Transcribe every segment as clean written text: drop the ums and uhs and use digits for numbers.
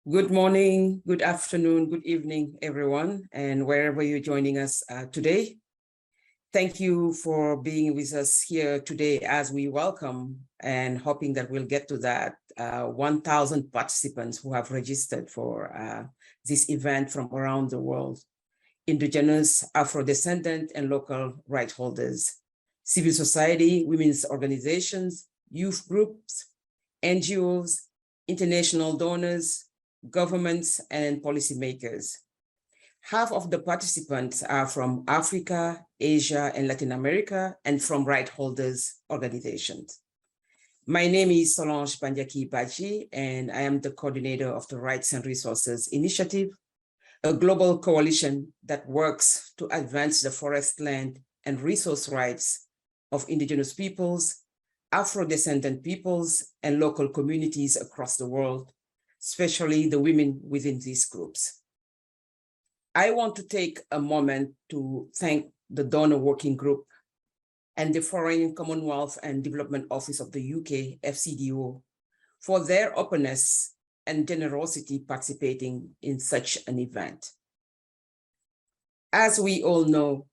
Good morning, good afternoon, good evening, everyone, and wherever you're joining us today. Thank you for being with us here today as we welcome and hoping that we'll get to that 1,000 participants who have registered for this event from around the world: Indigenous, Afro-descendant, and local right holders, civil society, women's organizations, youth groups, NGOs, international donors, governments, and policymakers. Half of the participants are from Africa, Asia, and Latin America, and from right holders organizations. My name is Solange Bandiaki Baji, and I am the coordinator of the Rights and Resources Initiative, a global coalition that works to advance the forest land and resource rights of Indigenous peoples, Afro-descendant peoples, and local communities across the world, especially the women within these groups. I want to take a moment to thank the Donor Working Group and the Foreign, Commonwealth and Development Office of the UK, FCDO, for their openness and generosity participating in such an event. As we all know,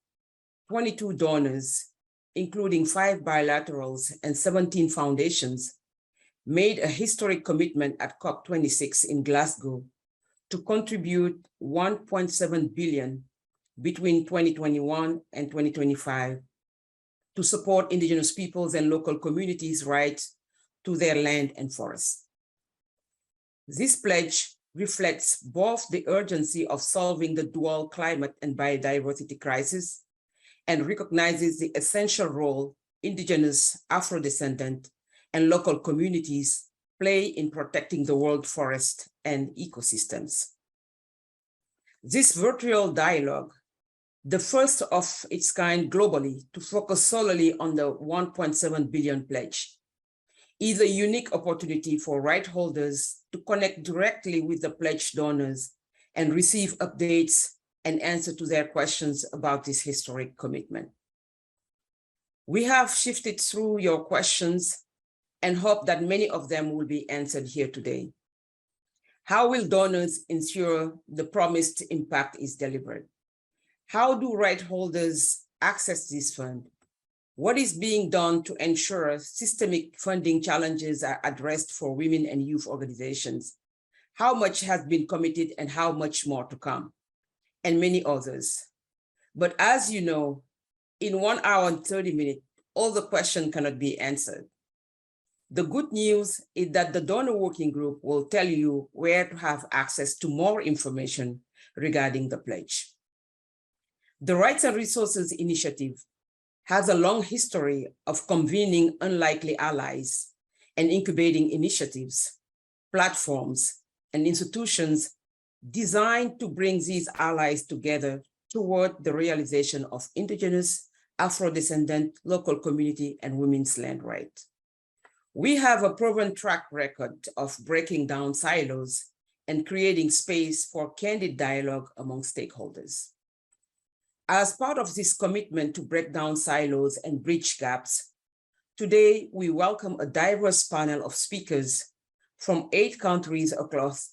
22 donors, including 5 bilaterals and 17 foundations, made a historic commitment at CoP26 in Glasgow to contribute 1.7 billion between 2021 and 2025 to support Indigenous peoples and local communities' rights to their land and forests. This pledge reflects both the urgency of solving the dual climate and biodiversity crisis and recognizes the essential role Indigenous, Afro-descendant, and local communities play in protecting the world forest and ecosystems. This virtual dialogue, the first of its kind globally to focus solely on the 1.7 billion pledge, is a unique opportunity for right holders to connect directly with the pledge donors and receive updates and answer to their questions about this historic commitment. We have shifted through your questions and hope that many of them will be answered here today. How will donors ensure the promised impact is delivered? How do right holders access this fund? What is being done to ensure systemic funding challenges are addressed for women and youth organizations? How much has been committed and how much more to come? And many others. But as you know, in 1 hour and 30 minutes, all the questions cannot be answered. The good news is that the Donor Working Group will tell you where to have access to more information regarding the pledge. The Rights and Resources Initiative has a long history of convening unlikely allies and incubating initiatives, platforms, and institutions designed to bring these allies together toward the realization of Indigenous, Afro-descendant, local community, and women's land rights. We have a proven track record of breaking down silos and creating space for candid dialogue among stakeholders. As part of this commitment to break down silos and bridge gaps, today we welcome a diverse panel of speakers from 8 countries across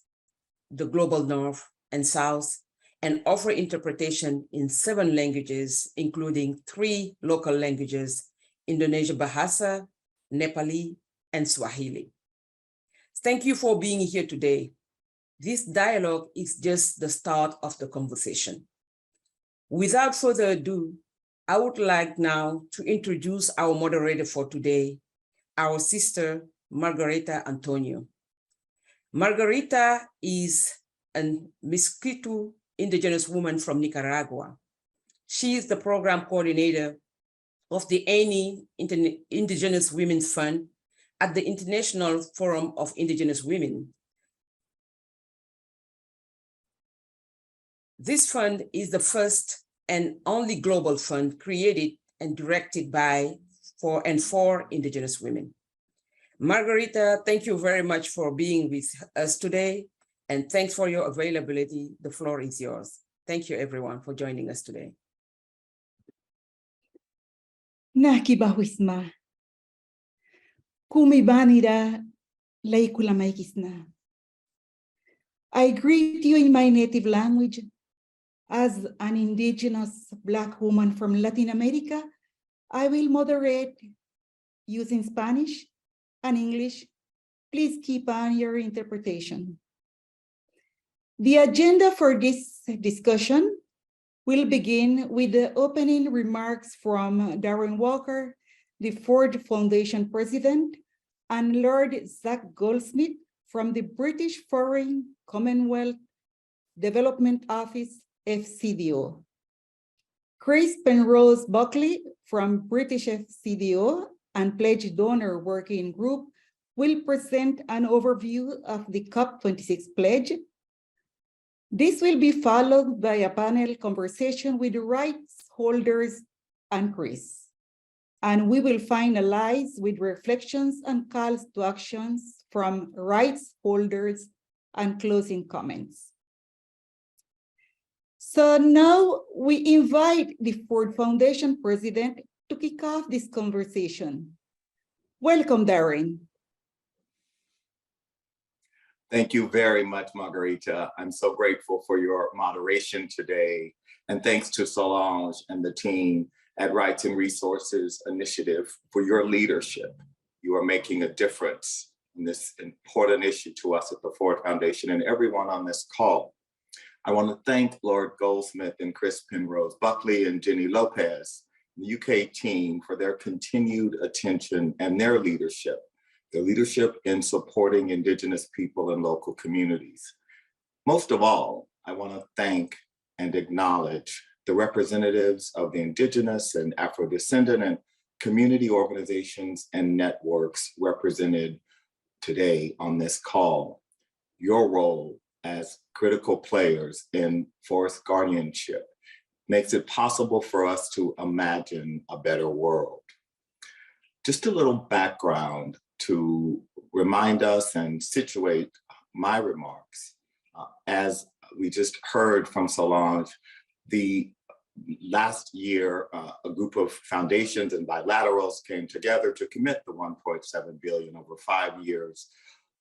the global north and south, and offer interpretation in 7 languages, including 3 local languages: Indonesian Bahasa, Nepali, and Swahili. Thank you for being here today. This dialogue is just the start of the conversation. Without further ado, I would like now to introduce our moderator for today, our sister, Margarita Antonio. Margarita is a Miskitu Indigenous woman from Nicaragua. She is the program coordinator of the AYNI Indigenous Women's Fund at the International Forum of Indigenous Women. This fund is the first and only global fund created and directed by, for Indigenous women. Margarita, thank you very much for being with us today, and thanks for your availability. The floor is yours. Thank you everyone for joining us today. Naki bahuisma. Kumi banida lay kulamaikisna. I greet you in my native language. As an Indigenous Black woman from Latin America, I will moderate using Spanish and English. Please keep on your interpretation. The agenda for this discussion will begin with the opening remarks from Darren Walker, the Ford Foundation president, and Lord Zach Goldsmith from the British Foreign Commonwealth Development Office, FCDO. Chris Penrose Buckley from British FCDO and Pledge Donor Working Group will present an overview of the COP26 pledge. This will be followed by a panel conversation with the rights holders and Chris. And we will finalize with reflections and calls to actions from rights holders and closing comments. So now we invite the Ford Foundation president to kick off this conversation. Welcome, Darren. Thank you very much, Margarita. I'm so grateful for your moderation today. And thanks to Solange and the team at Rights and Resources Initiative for your leadership. You are making a difference in this important issue to us at the Ford Foundation and everyone on this call. I want to thank Lord Goldsmith and Chris Penrose Buckley and Jenny Lopez, the UK team, for their continued attention and their leadership in supporting Indigenous people and local communities. Most of all, I want to thank and acknowledge the representatives of the Indigenous and Afro-descendant and community organizations and networks represented today on this call. Your role as critical players in forest guardianship makes it possible for us to imagine a better world. Just a little background to remind us and situate my remarks. As we just heard from Solange, the last year, a group of foundations and bilaterals came together to commit the 1.7 billion over 5 years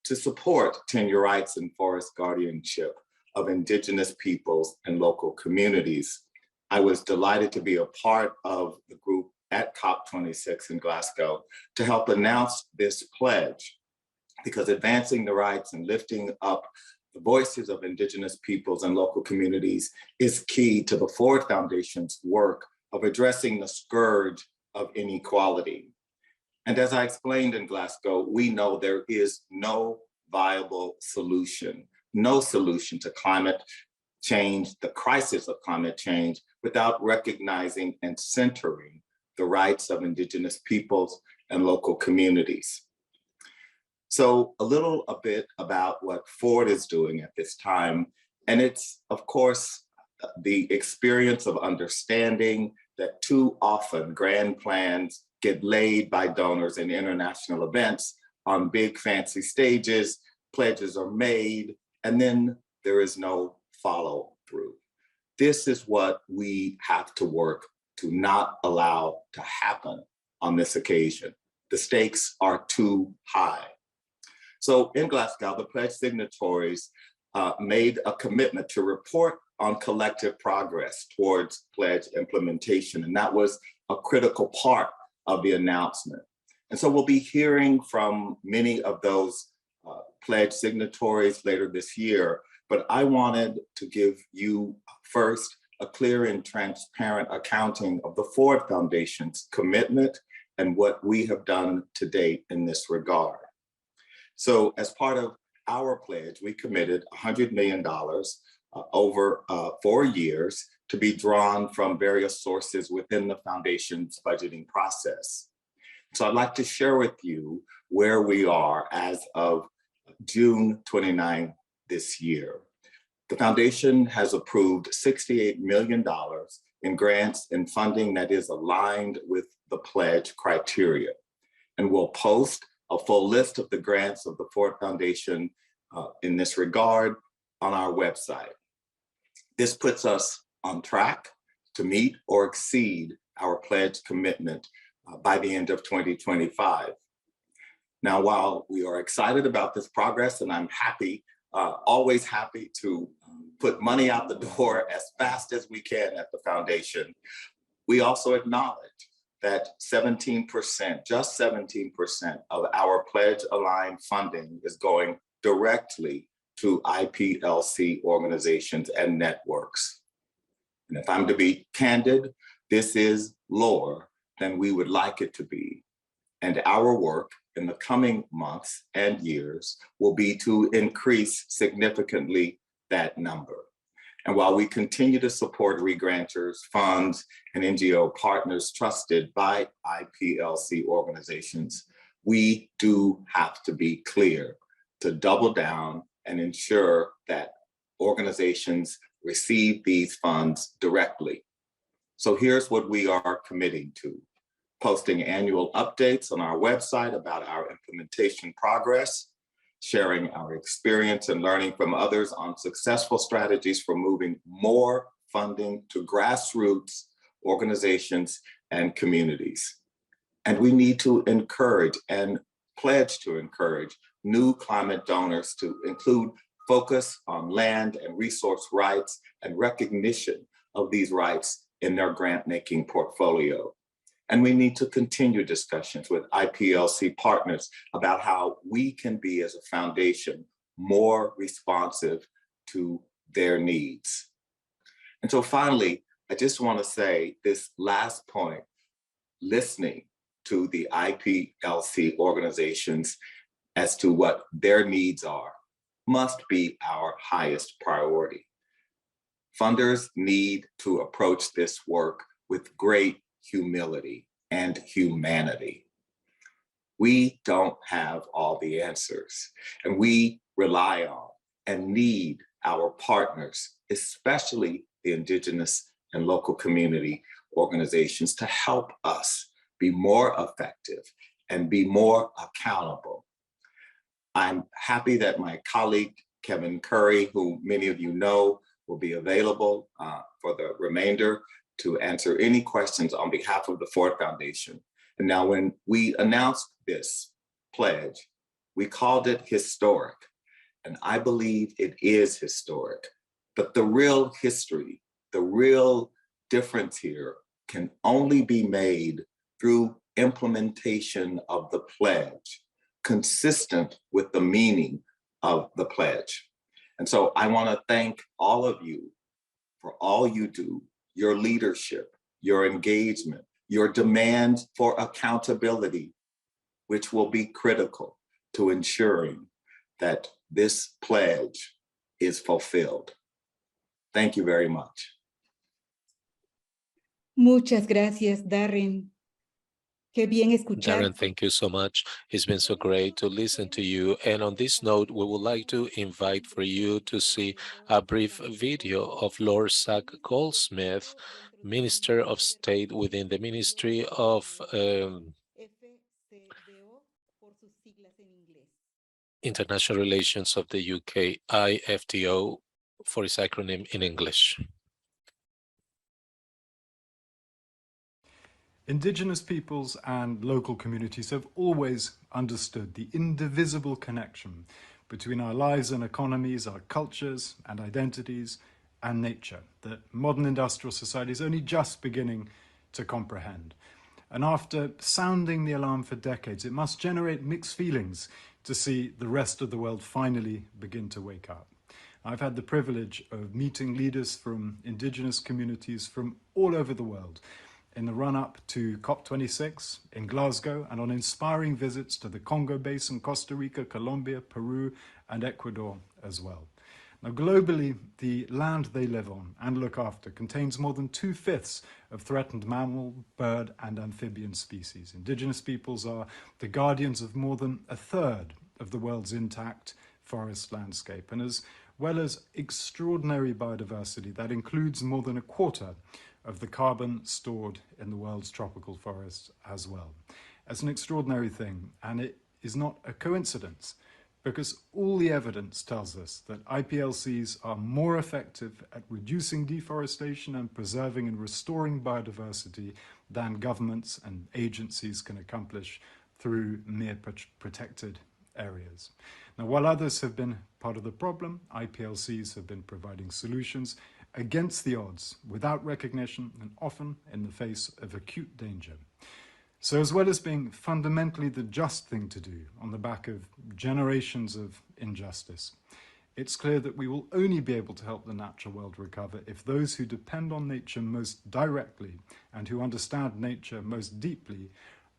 to support tenure rights and forest guardianship of Indigenous peoples and local communities. I was delighted to be a part of the group at COP26 in Glasgow to help announce this pledge, because advancing the rights and lifting up the voices of Indigenous peoples and local communities is key to the Ford Foundation's work of addressing the scourge of inequality. And as I explained in Glasgow, we know there is no viable solution, no solution to climate change, the crisis of climate change, without recognizing and centering the rights of Indigenous peoples and local communities. So a bit about what Ford is doing at this time. And it's, of course, the experience of understanding that too often grand plans get laid by donors in international events on big fancy stages, pledges are made, and then there is no follow through. This is what we have to work to not allow to happen on this occasion. The stakes are too high. So in Glasgow, the pledge signatories made a commitment to report on collective progress towards pledge implementation, and that was a critical part of the announcement. And so we'll be hearing from many of those pledge signatories later this year, but I wanted to give you first a clear and transparent accounting of the Ford Foundation's commitment and what we have done to date in this regard. So as part of our pledge, we committed $100 million over 4 years to be drawn from various sources within the Foundation's budgeting process. So I'd like to share with you where we are as of June 29 this year. The Foundation has approved $68 million in grants and funding that is aligned with the pledge criteria. And we'll post a full list of the grants of the Ford Foundation in this regard on our website. This puts us on track to meet or exceed our pledge commitment by the end of 2025. Now, while we are excited about this progress, and I'm happy always happy to put money out the door as fast as we can at the foundation. We also acknowledge that 17%, just 17% of our pledge-aligned funding is going directly to IPLC organizations and networks. And if I'm to be candid, this is lower than we would like it to be. And our work in the coming months and years will be to increase significantly that number. And while we continue to support regranters, funds, and NGO partners trusted by IPLC organizations, we do have to be clear to double down and ensure that organizations receive these funds directly. So here's what we are committing to: posting annual updates on our website about our implementation progress, sharing our experience and learning from others on successful strategies for moving more funding to grassroots organizations and communities. And we need to encourage and pledge to encourage new climate donors to include focus on land and resource rights and recognition of these rights in their grant-making portfolio. And we need to continue discussions with IPLC partners about how we can be, as a foundation, more responsive to their needs. And so finally, I just want to say this last point: listening to the IPLC organizations as to what their needs are must be our highest priority. Funders need to approach this work with great humility and humanity. We don't have all the answers, and we rely on and need our partners, especially the Indigenous and local community organizations, to help us be more effective and be more accountable. I'm happy that my colleague, Kevin Curry, who many of you know, will be available for the remainder to answer any questions on behalf of the Ford Foundation. And now, when we announced this pledge, we called it historic. And I believe it is historic. But the real history, the real difference here can only be made through implementation of the pledge, consistent with the meaning of the pledge. And so I want to thank all of you for all you do, your leadership, your engagement, your demand for accountability, which will be critical to ensuring that this pledge is fulfilled. Thank you very much. Muchas gracias, Darren. Qué bien escuchar. Darren, thank you so much. It's been so great to listen to you. And on this note, we would like to invite for you to see a brief video of Lord Zach Goldsmith, Minister of State within the Ministry of FCDO por sus siglas en inglés. International Relations of the UK, FCDO for its acronym in English. Indigenous peoples and local communities have always understood the indivisible connection between our lives and economies, our cultures and identities, and nature that modern industrial society is only just beginning to comprehend. And after sounding the alarm for decades, it must generate mixed feelings to see the rest of the world finally begin to wake up. I've had the privilege of meeting leaders from indigenous communities from all over the world in the run-up to COP26 in Glasgow, and on inspiring visits to the Congo Basin, Costa Rica, Colombia, Peru, and Ecuador as well. Now, globally, the land they live on and look after contains more than 2/5 of threatened mammal, bird, and amphibian species. Indigenous peoples are the guardians of more than 1/3 of the world's intact forest landscape, and as well as extraordinary biodiversity, that includes more than 1/4 of the carbon stored in the world's tropical forests as well. It's an extraordinary thing, and it is not a coincidence, because all the evidence tells us that IPLCs are more effective at reducing deforestation and preserving and restoring biodiversity than governments and agencies can accomplish through mere protected areas. Now, while others have been part of the problem, IPLCs have been providing solutions against the odds, without recognition, and often in the face of acute danger. So as well as being fundamentally the just thing to do on the back of generations of injustice, it's clear that we will only be able to help the natural world recover if those who depend on nature most directly and who understand nature most deeply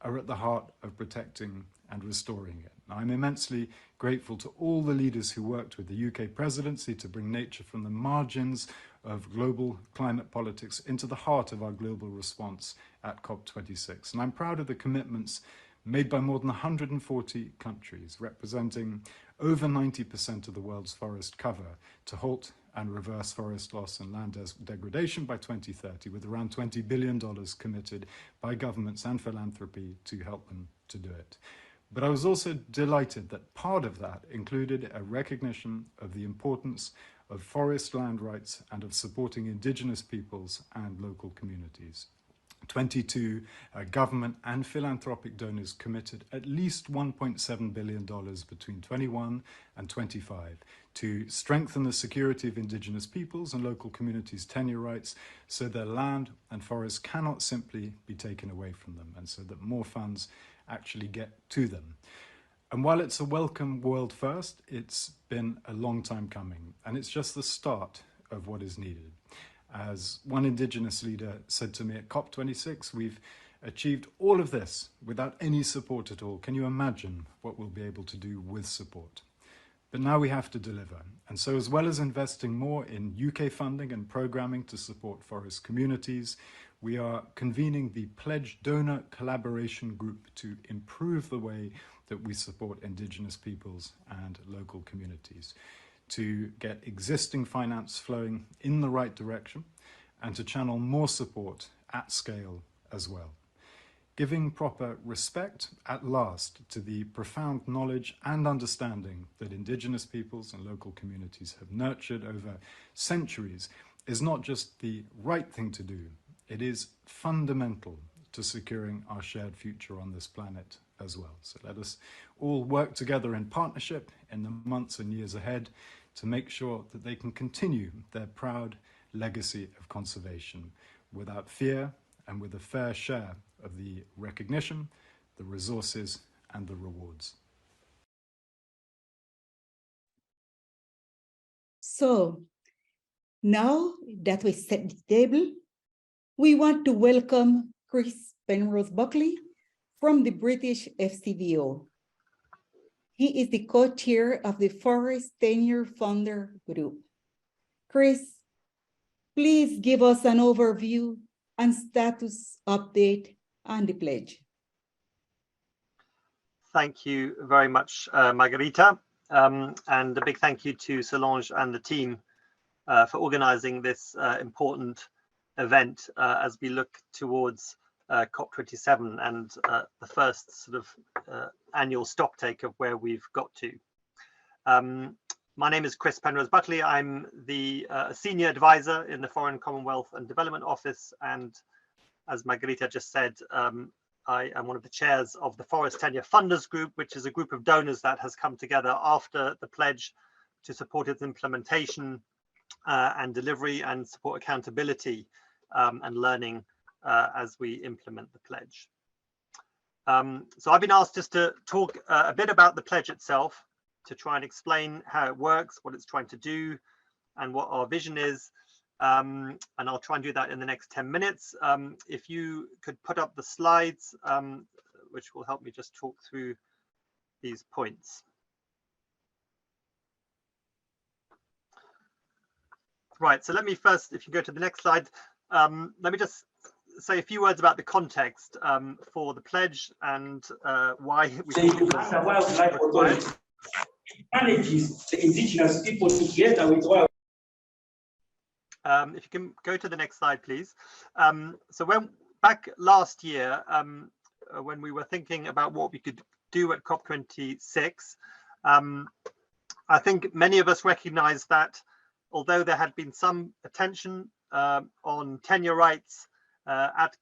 are at the heart of protecting and restoring it. I'm immensely grateful to all the leaders who worked with the UK presidency to bring nature from the margins of global climate politics into the heart of our global response at COP26. And I'm proud of the commitments made by more than 140 countries, representing over 90% of the world's forest cover, to halt and reverse forest loss and land degradation by 2030, with around $20 billion committed by governments and philanthropy to help them to do it. But I was also delighted that part of that included a recognition of the importance of forest land rights and of supporting Indigenous peoples and local communities. 22 government and philanthropic donors committed at least $1.7 billion between 21 and 25 to strengthen the security of Indigenous peoples and local communities' tenure rights, so their land and forests cannot simply be taken away from them, and so that more funds actually get to them. And while it's a welcome world first, it's been a long time coming, and it's just the start of what is needed. As one Indigenous leader said to me at COP26, we've achieved all of this without any support at all. Can you imagine what we'll be able to do with support? But now we have to deliver. And so, as well as investing more in UK funding and programming to support forest communities, we are convening the Pledge Donor Collaboration Group to improve the way that we support Indigenous peoples and local communities, to get existing finance flowing in the right direction, and to channel more support at scale as well. Giving proper respect at last to the profound knowledge and understanding that Indigenous peoples and local communities have nurtured over centuries is not just the right thing to do, it is fundamental to securing our shared future on this planet as well. So let us all work together in partnership in the months and years ahead to make sure that they can continue their proud legacy of conservation without fear and with a fair share of the recognition, the resources, and the rewards. So now that we set the table, we want to welcome Chris Penrose Buckley from the British FCDO. He is the co-chair of the Forest Tenure Funder Group. Chris, please give us an overview and status update on the pledge. Thank you very much, Margarita. And a big thank you to Solange and the team for organizing this important event as we look towards COP27 and the first sort of annual stocktake of where we've got to. My name is Chris Penrose Buckley. I'm the senior advisor in the Foreign, Commonwealth and Development Office, and as Margarita just said, I am one of the chairs of the Forest Tenure Funders Group, which is a group of donors that has come together after the pledge to support its implementation and delivery and support accountability and learning as we implement the pledge. So I've been asked just to talk a bit about the pledge itself, to try and explain how it works, what it's trying to do, and what our vision is. And I'll try and do that in the next 10 minutes. If you could put up the slides, which will help me just talk through these points. Right, so let me first, if you go to the next slide, let me just say a few words about the context for the pledge and why we think it was required. Manages the indigenous people together with wild. If you can go to the next slide, please. So back last year, when we were thinking about what we could do at COP26, I think many of us recognized that although there had been some attention on tenure rights at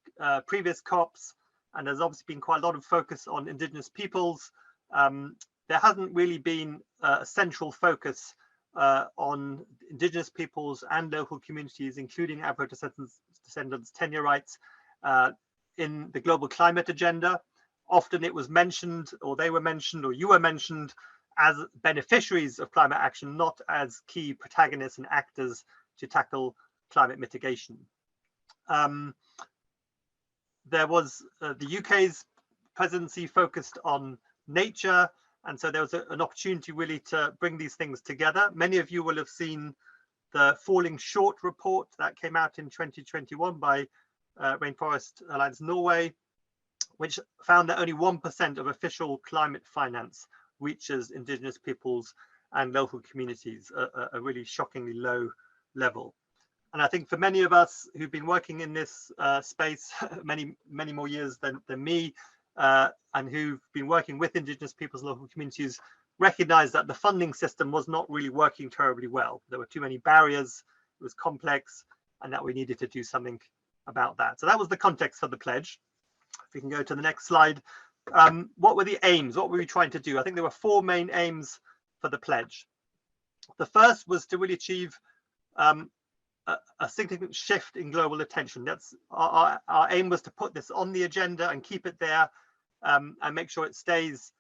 previous COPs, and there's obviously been quite a lot of focus on Indigenous peoples, there hasn't really been a central focus on Indigenous peoples and local communities, including Aboriginal descendants' tenure rights in the global climate agenda. Often it was mentioned, or they were mentioned, or you were mentioned as beneficiaries of climate action, not as key protagonists and actors to tackle climate mitigation. There was the UK's presidency focused on nature, and so there was an opportunity really to bring these things together. Many of you will have seen the Falling Short report that came out in 2021 by Rainforest Alliance Norway, which found that only 1% of official climate finance reaches Indigenous peoples and local communities, a really shockingly low level. And I think for many of us who've been working in this space many more years than me, and who've been working with Indigenous peoples and local communities, recognize that the funding system was not really working terribly well. There were too many barriers, it was complex, and that we needed to do something about that. So that was the context for the pledge. If we can go to the next slide. What were the aims? What were we trying to do? I think there were 4 main aims for the pledge. The first was to really achieve a significant shift in global attention. That's our aim, was to put this on the agenda and keep it there, and make sure it stays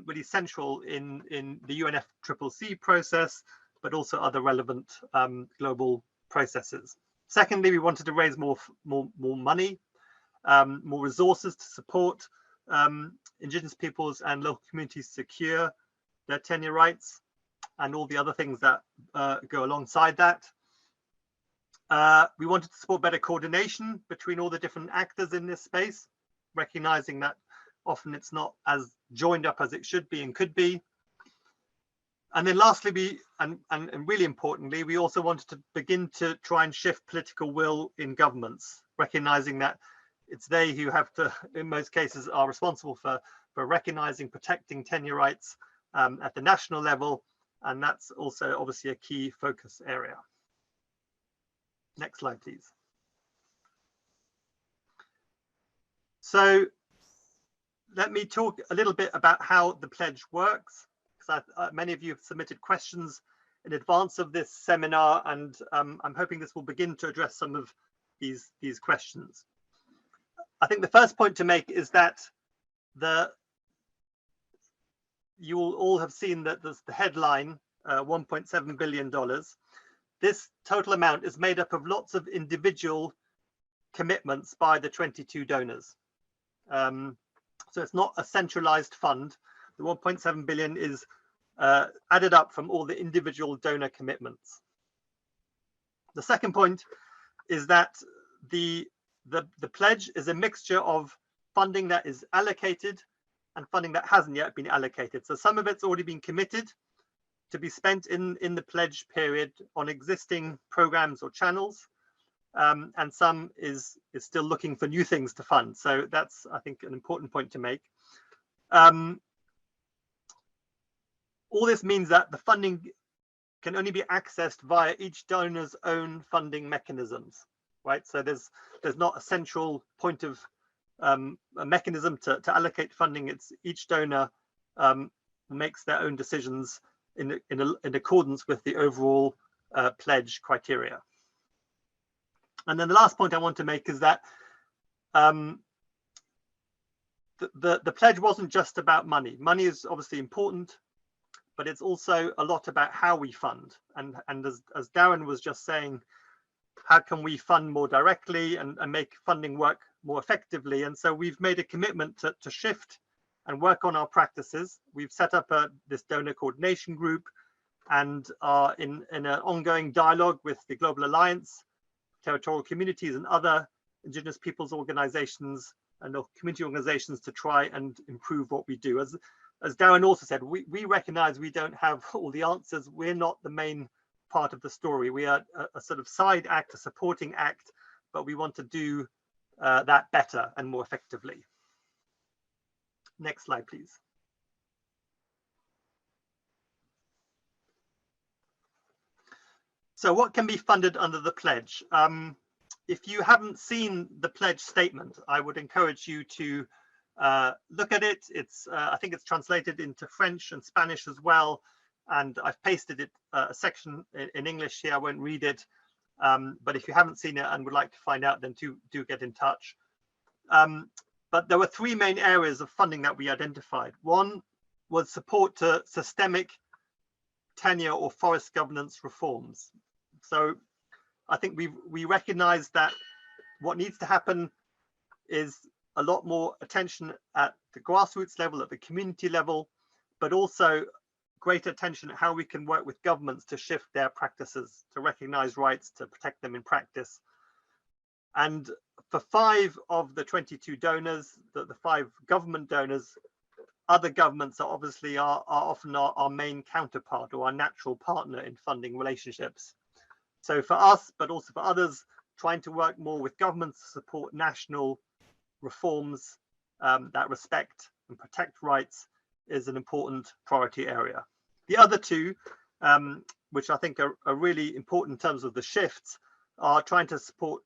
really central in the UNFCCC process, but also other relevant global processes. Secondly, we wanted to raise more money, more resources to support Indigenous peoples and local communities secure their tenure rights and all the other things that go alongside that. We wanted to support better coordination between all the different actors in this space, recognizing that often it's not as joined up as it should be and could be. And then lastly, and really importantly, we also wanted to begin to try and shift political will in governments, recognizing that it's they who have to, in most cases, are responsible for recognizing, protecting tenure rights at the national level. And that's also obviously a key focus area. Next slide, please. So let me talk a little bit about how the pledge works, because many of you have submitted questions in advance of this seminar, and I'm hoping this will begin to address some of these questions. I think the first point to make is that you will all have seen that there's the headline, $1.7 billion. This total amount is made up of lots of individual commitments by the 22 donors. So it's not a centralized fund. The 1.7 billion is added up from all the individual donor commitments. The second point is that the pledge is a mixture of funding that is allocated and funding that hasn't yet been allocated. So some of it's already been committed to be spent in the pledge period on existing programs or channels, and some is still looking for new things to fund. So that's, I think, an important point to make. All this means that the funding can only be accessed via each donor's own funding mechanisms, right? So there's not a central point of a mechanism to allocate funding. It's each donor makes their own decisions in accordance with the overall pledge criteria. And then the last point I want to make is that the pledge wasn't just about money. Money is obviously important, but it's also a lot about how we fund. And as Darren was just saying, how can we fund more directly and make funding work more effectively? And so we've made a commitment to shift and work on our practices. We've set up this donor coordination group and are in an ongoing dialogue with the Global Alliance, territorial communities and other Indigenous peoples organizations and community organizations to try and improve what we do. As Darren also said, we recognize we don't have all the answers. We're not the main part of the story. We are a sort of side act, a supporting act, but we want to do that better and more effectively. Next slide, please. So what can be funded under the pledge? If you haven't seen the pledge statement, I would encourage you to look at it. It's I think it's translated into French and Spanish as well, and I've pasted it a section in English here. I won't read it, but if you haven't seen it and would like to find out, then do get in touch. But there were three main areas of funding that we identified. One was support to systemic tenure or forest governance reforms. So I think we recognize that what needs to happen is a lot more attention at the grassroots level, at the community level, but also greater attention at how we can work with governments to shift their practices, to recognize rights, to protect them in practice. And for 5 of the 22 donors, the 5 government donors, other governments are obviously often our main counterpart or our natural partner in funding relationships. So for us, but also for others, trying to work more with governments to support national reforms that respect and protect rights is an important priority area. The other 2, which I think are really important in terms of the shifts, are trying to support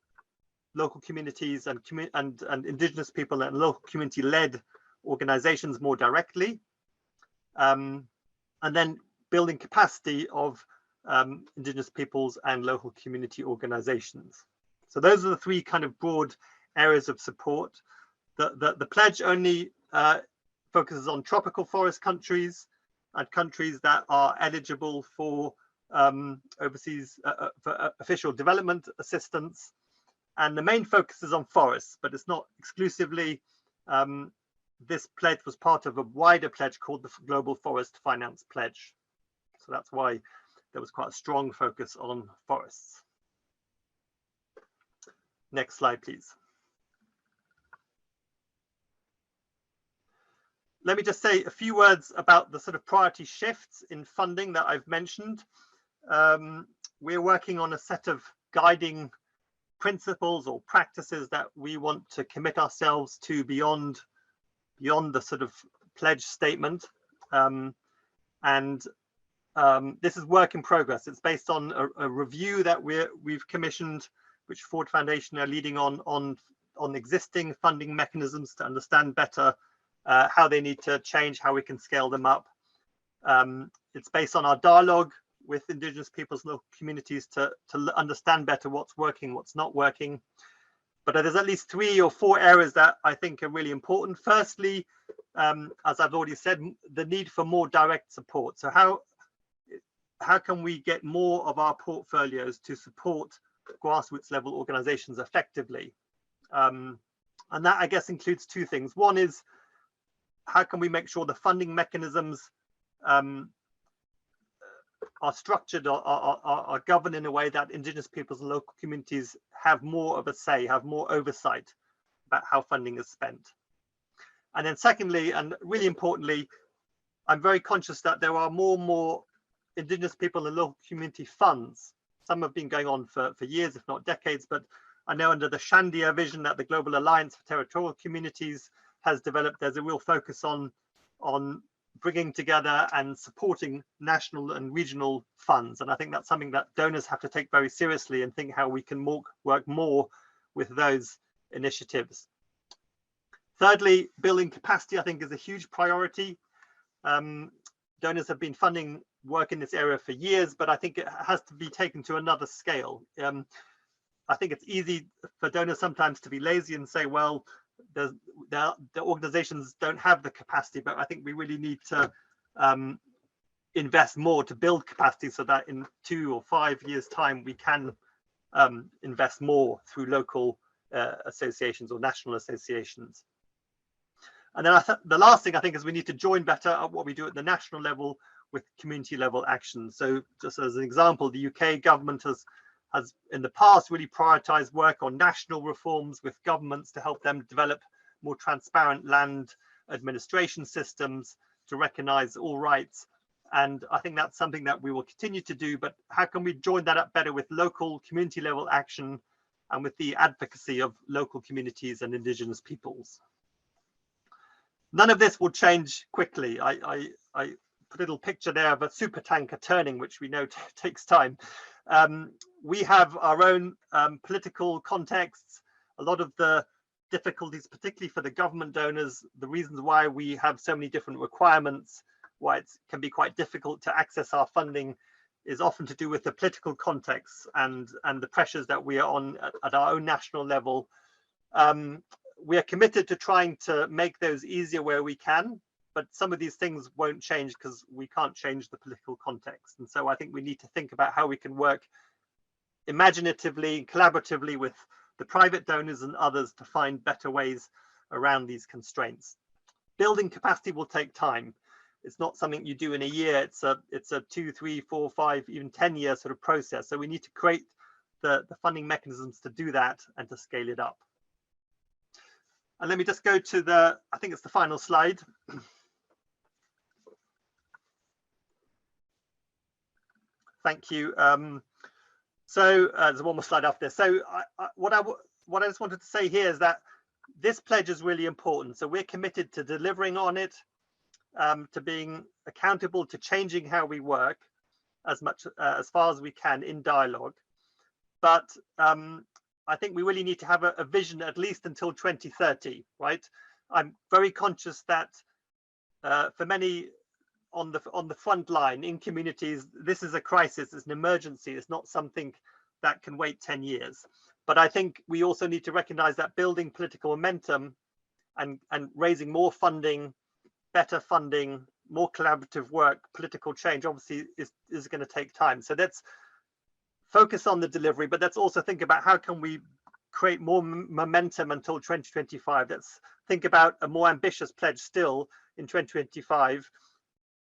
local communities and Indigenous people and local community-led organizations more directly, and then building capacity of Indigenous peoples and local community organizations. So those are the 3 kind of broad areas of support. The pledge only focuses on tropical forest countries and countries that are eligible for overseas for official development assistance. And the main focus is on forests, but it's not exclusively. This pledge was part of a wider pledge called the Global Forest Finance Pledge. So that's why there was quite a strong focus on forests. Next slide, please. Let me just say a few words about the sort of priority shifts in funding that I've mentioned. We're working on a set of guiding principles or practices that we want to commit ourselves to beyond the sort of pledge statement. This is work in progress. It's based on a review that we've commissioned, which Ford Foundation are leading on existing funding mechanisms to understand better how they need to change, how we can scale them up. It's based on our dialogue with Indigenous peoples and local communities to understand better what's working, what's not working. But there's at least 3 or 4 areas that I think are really important. Firstly, as I've already said, the need for more direct support. So how can we get more of our portfolios to support grassroots level organizations effectively? And that, I guess, includes 2 things. One is, how can we make sure the funding mechanisms are structured or are governed in a way that Indigenous peoples and local communities have more of a say, have more oversight about how funding is spent. And then secondly, and really importantly, I'm very conscious that there are more and more Indigenous people and local community funds. Some have been going on for years, if not decades, but I know under the Shandia vision that the Global Alliance for Territorial Communities has developed, there's a real focus on bringing together and supporting national and regional funds. And I think that's something that donors have to take very seriously and think how we can work more with those initiatives. Thirdly, building capacity, I think, is a huge priority. Donors have been funding work in this area for years, but I think it has to be taken to another scale. I think it's easy for donors sometimes to be lazy and say, well, the organizations don't have the capacity, but I think we really need to invest more to build capacity so that in 2 or 5 years' time, we can invest more through local associations or national associations. And then the last thing I think is we need to join better at what we do at the national level with community level action. So just as an example, the UK government has in the past really prioritized work on national reforms with governments to help them develop more transparent land administration systems to recognize all rights. And I think that's something that we will continue to do, but how can we join that up better with local community level action and with the advocacy of local communities and Indigenous peoples? None of this will change quickly. I put a little picture there of a super tanker turning, which we know takes time. We have our own political contexts. A lot of the difficulties, particularly for the government donors, the reasons why we have so many different requirements, why it can be quite difficult to access our funding, is often to do with the political context and the pressures that we are on at our own national level. We are committed to trying to make those easier where we can, but some of these things won't change because we can't change the political context. And so I think we need to think about how we can work imaginatively, collaboratively with the private donors and others to find better ways around these constraints. Building capacity will take time. It's not something you do in a year. It's a 2, 3, 4, 5, even 10-year sort of process. So we need to create the funding mechanisms to do that and to scale it up. And let me just go to I think it's the final slide. Thank you. So there's one more slide after this. So what I just wanted to say here is that this pledge is really important. So we're committed to delivering on it, to being accountable, to changing how we work as far as we can in dialogue. But I think we really need to have a vision at least until 2030, right? I'm very conscious that for many on the front line in communities, this is a crisis, it's an emergency, it's not something that can wait 10 years. But I think we also need to recognize that building political momentum and raising more funding, better funding, more collaborative work, political change obviously is going to take time. So let's focus on the delivery, but let's also think about how can we create more momentum until 2025. Let's think about a more ambitious pledge still in 2025.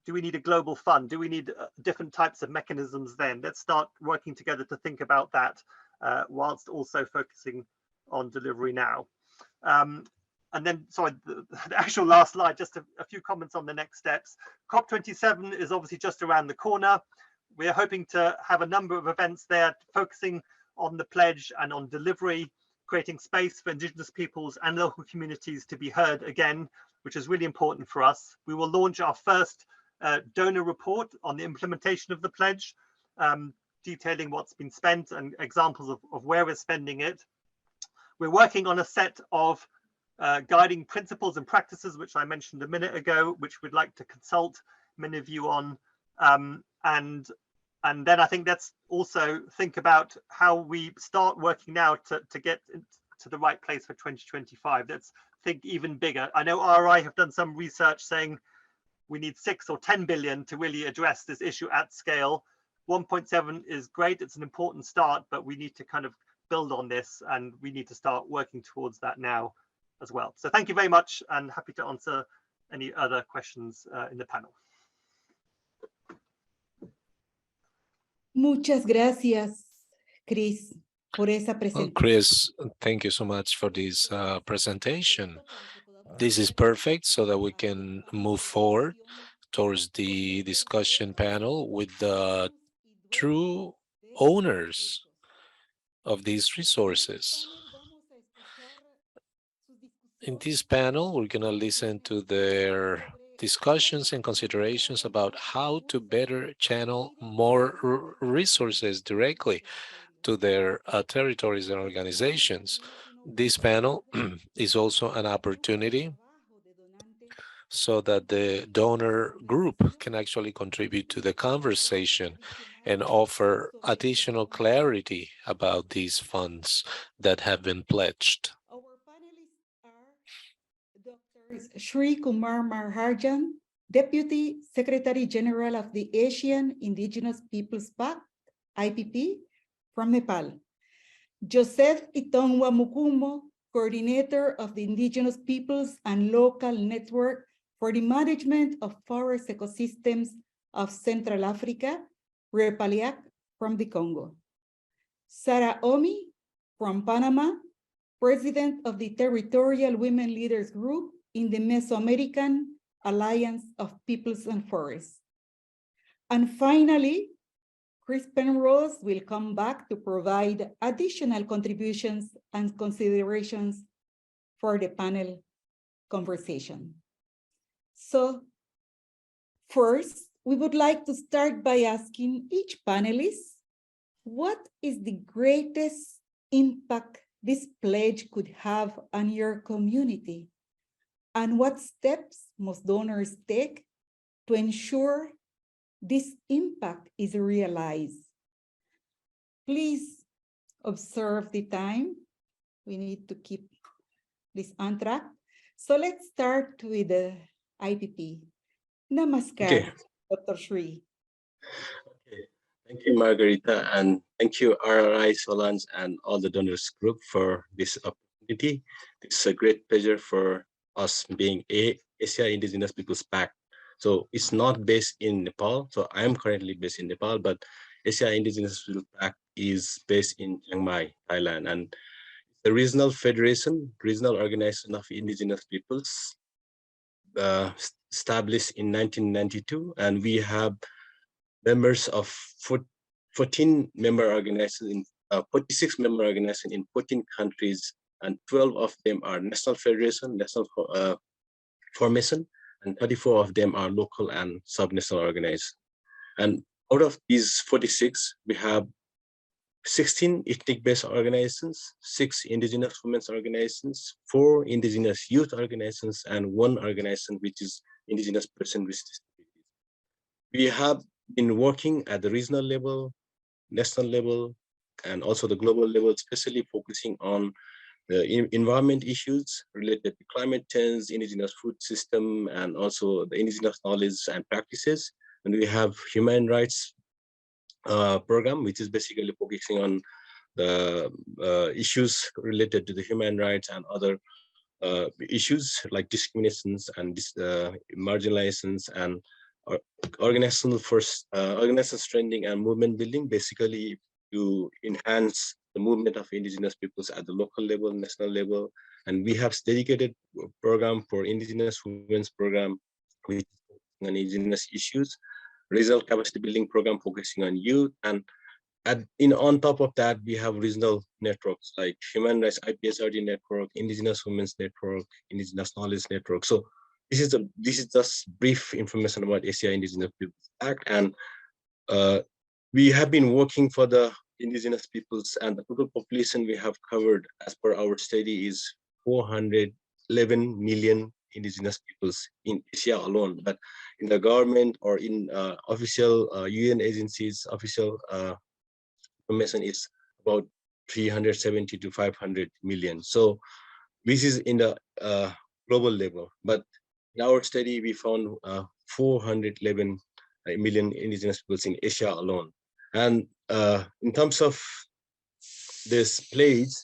Do we need a global fund? Do we need different types of mechanisms then? Let's start working together to think about that whilst also focusing on delivery now. And then, sorry, the actual last slide, just a few comments on the next steps. COP27 is obviously just around the corner. We're hoping to have a number of events there focusing on the pledge and on delivery, creating space for Indigenous peoples and local communities to be heard again, which is really important for us. We will launch our first donor report on the implementation of the pledge, detailing what's been spent and examples of where we're spending it. We're working on a set of guiding principles and practices, which I mentioned a minute ago, which we'd like to consult many of you on. And then I think let's also think about how we start working now to get to the right place for 2025. Let's think even bigger. I know RI have done some research saying we need 6 or 10 billion to really address this issue at scale. 1.7 is great, it's an important start, but we need to kind of build on this and we need to start working towards that now as well. So thank you very much and happy to answer any other questions in the panel. Muchas gracias, Chris, por esa presentación. Chris, thank you so much for this presentation. This is perfect so that we can move forward towards the discussion panel with the true owners of these resources. In this panel, we're going to listen to their discussions and considerations about how to better channel more resources directly to their territories and organizations. This panel is also an opportunity so that the donor group can actually contribute to the conversation and offer additional clarity about these funds that have been pledged. Our panelists are Dr. Shri Kumar Maharjan, Deputy Secretary General of the Asian Indigenous Peoples Pact, IPP, from Nepal. Joseph Itongwa Mukumo, Coordinator of the Indigenous Peoples and Local Network for the Management of Forest Ecosystems of Central Africa, Repaliac from the Congo. Sarah Omi from Panama, President of the Territorial Women Leaders Group in the Mesoamerican Alliance of Peoples and Forests. And finally, Chris Penrose will come back to provide additional contributions and considerations for the panel conversation. So first, we would like to start by asking each panelist, what is the greatest impact this pledge could have on your community? And what steps must donors take to ensure this impact is realized? Please observe the time. We need to keep this on track. So let's start with the IPP. Namaskar, Okay. Dr. Shri. Okay. Thank you, Margarita, and thank you, RRI, Solange, and all the donors group for this opportunity. It's a great pleasure for us being Asia Indigenous Peoples Pact. So it's not based in Nepal. So I am currently based in Nepal, but Asia Indigenous Peoples Pact is based in Chiang Mai, Thailand, and the regional federation, regional organization of indigenous peoples, established in 1992, and we have members of 14 member organizations in 46 member organizations in 14 countries, and 12 of them are national federation, national formation, and 34 of them are local and subnational organizations. And out of these 46, we have 16 ethnic-based organizations, 6 indigenous women's organizations, 4 indigenous youth organizations, and 1 organization which is indigenous person with disabilities. We have been working at the regional level, national level, and also the global level, especially focusing on the environment issues related to climate change, indigenous food system, and also the indigenous knowledge and practices. And we have human rights program, which is basically focusing on the issues related to the human rights and other issues like discriminations and marginalizations and organizational strengthening and movement building, basically to enhance the movement of indigenous peoples at the local level, national level. And we have dedicated program for indigenous women's program with on indigenous issues, regional capacity building program focusing on youth, and on top of that, we have regional networks like Human Rights IPSRD network, Indigenous Women's Network, Indigenous Knowledge Network. So this is just brief information about Asia Indigenous Peoples Act, and we have been working for the indigenous peoples, and the total population we have covered as per our study is 411 million indigenous peoples in Asia alone. But in the government or in official UN agencies, official information is about 370 to 500 million. So this is in the global level. But in our study, we found 411 million indigenous peoples in Asia alone. And in terms of this place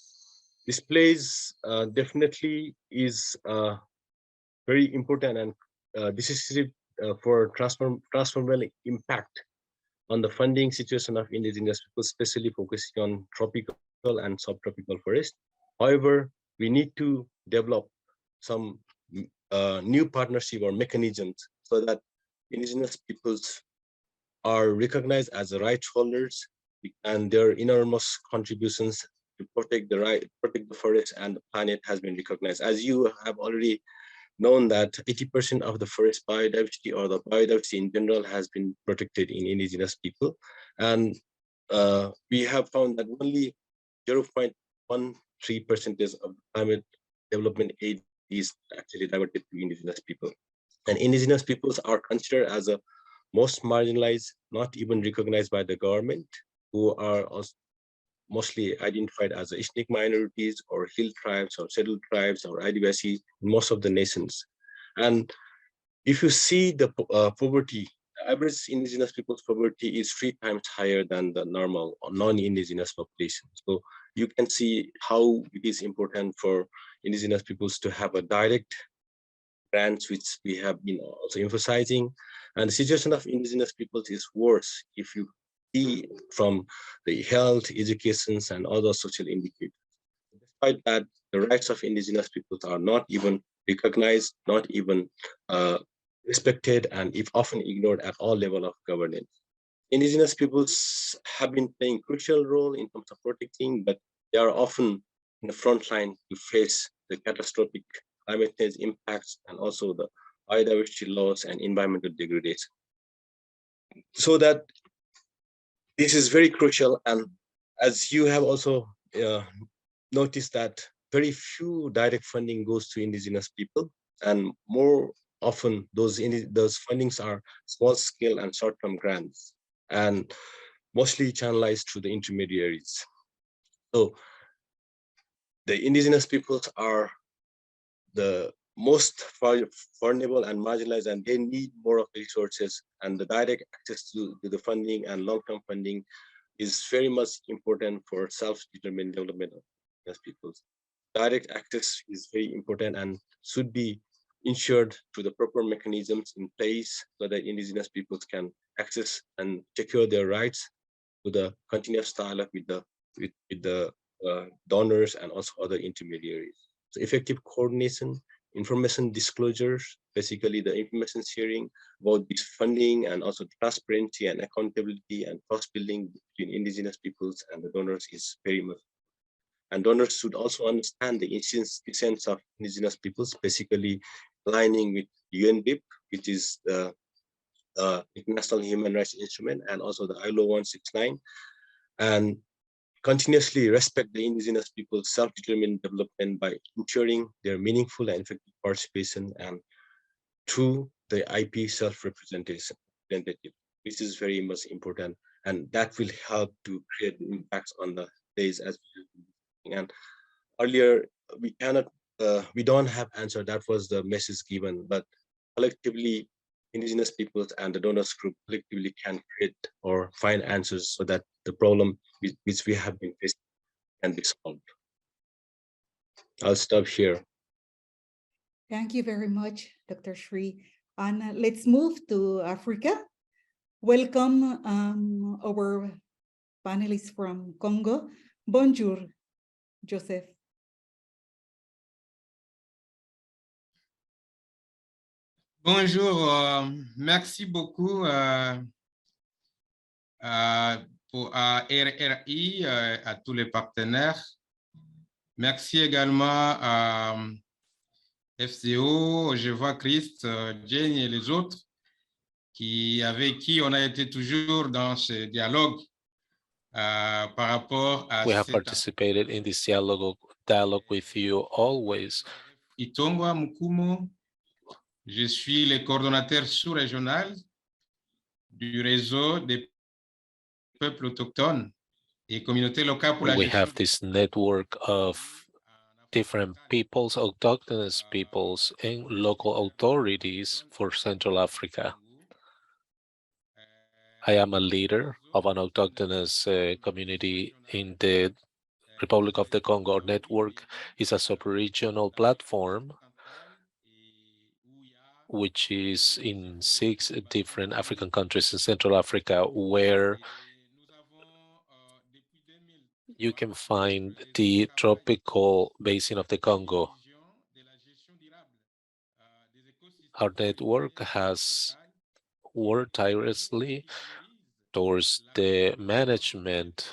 definitely is very important and decisive for transformational impact on the funding situation of indigenous people, especially focusing on tropical and subtropical forest. However, we need to develop some new partnership or mechanisms so that indigenous peoples are recognized as the rights holders, and their enormous contributions to protect the forest and the planet has been recognized. As you have already known that 80% of the forest biodiversity or the biodiversity in general has been protected in indigenous people. And we have found that only 0.13% of climate development aid is actually diverted to indigenous people. And indigenous peoples are considered as the most marginalized, not even recognized by the government, who are also mostly identified as ethnic minorities or hill tribes or settled tribes or Adivasi in most of the nations. And if you see the poverty, the average indigenous people's poverty is 3 times higher than the normal or non-indigenous population. So you can see how it is important for indigenous peoples to have a direct grants, which we have been also emphasizing. And the situation of indigenous peoples is worse if you see from the health, education, and other social indicators. Despite that, the rights of indigenous peoples are not even recognized, not even respected, and if often ignored at all levels of governance. Indigenous peoples have been playing a crucial role in terms of protecting, but they are often in the front line to face the catastrophic climate change impacts and also the biodiversity loss and environmental degradation. So that this is very crucial, and as you have also notice that very few direct funding goes to indigenous people, and more often those fundings are small scale and short-term grants, and mostly channelized through the intermediaries. So the indigenous peoples are the most vulnerable and marginalized, and they need more of the resources, and the direct access to the funding and long-term funding is very much important for self-determined development of indigenous peoples. Direct access is very important and should be ensured through the proper mechanisms in place so that indigenous peoples can access and secure their rights to the continuous dialogue with the donors and also other intermediaries. So effective coordination, information disclosures, basically the information sharing about this funding, and also transparency and accountability and trust building between indigenous peoples and the donors is very much. And donors should also understand the essence of indigenous peoples, basically aligning with UNDP, which is the International Human Rights Instrument, and also the ILO 169, and continuously respect the indigenous people's self-determined development by ensuring their meaningful and effective participation and through the IP self-representation, which is very much important, and that will help to create the impacts on the days as we. And earlier we don't have answer. That was the message given, but collectively indigenous peoples and the donors group collectively can create or find answers so that the problem which we have been facing can be solved. I'll stop here. Thank you very much, Dr. Shri. And let's move to Africa. Welcome our panelists from Congo. Bonjour, Joseph. Bonjour, merci beaucoup pour RRI, à tous les partenaires. Merci également à FCDO, je vois Christ, Jane et les autres avec qui on a été toujours dans ce dialogue par rapport à We have participated in this dialogue with you always. Itongwa Mukumo, je suis le coordonnateur sous-régional du réseau des peuples autochtones et communautés locales pour la We gestion. have this network of different peoples, autochthonous peoples, and local authorities for Central Africa. I am a leader of an autochthonous community in the Republic of the Congo. Our network is a sub-regional platform which is in 6 different African countries in Central Africa, where you can find the tropical basin of the Congo. Our network has worked tirelessly towards the management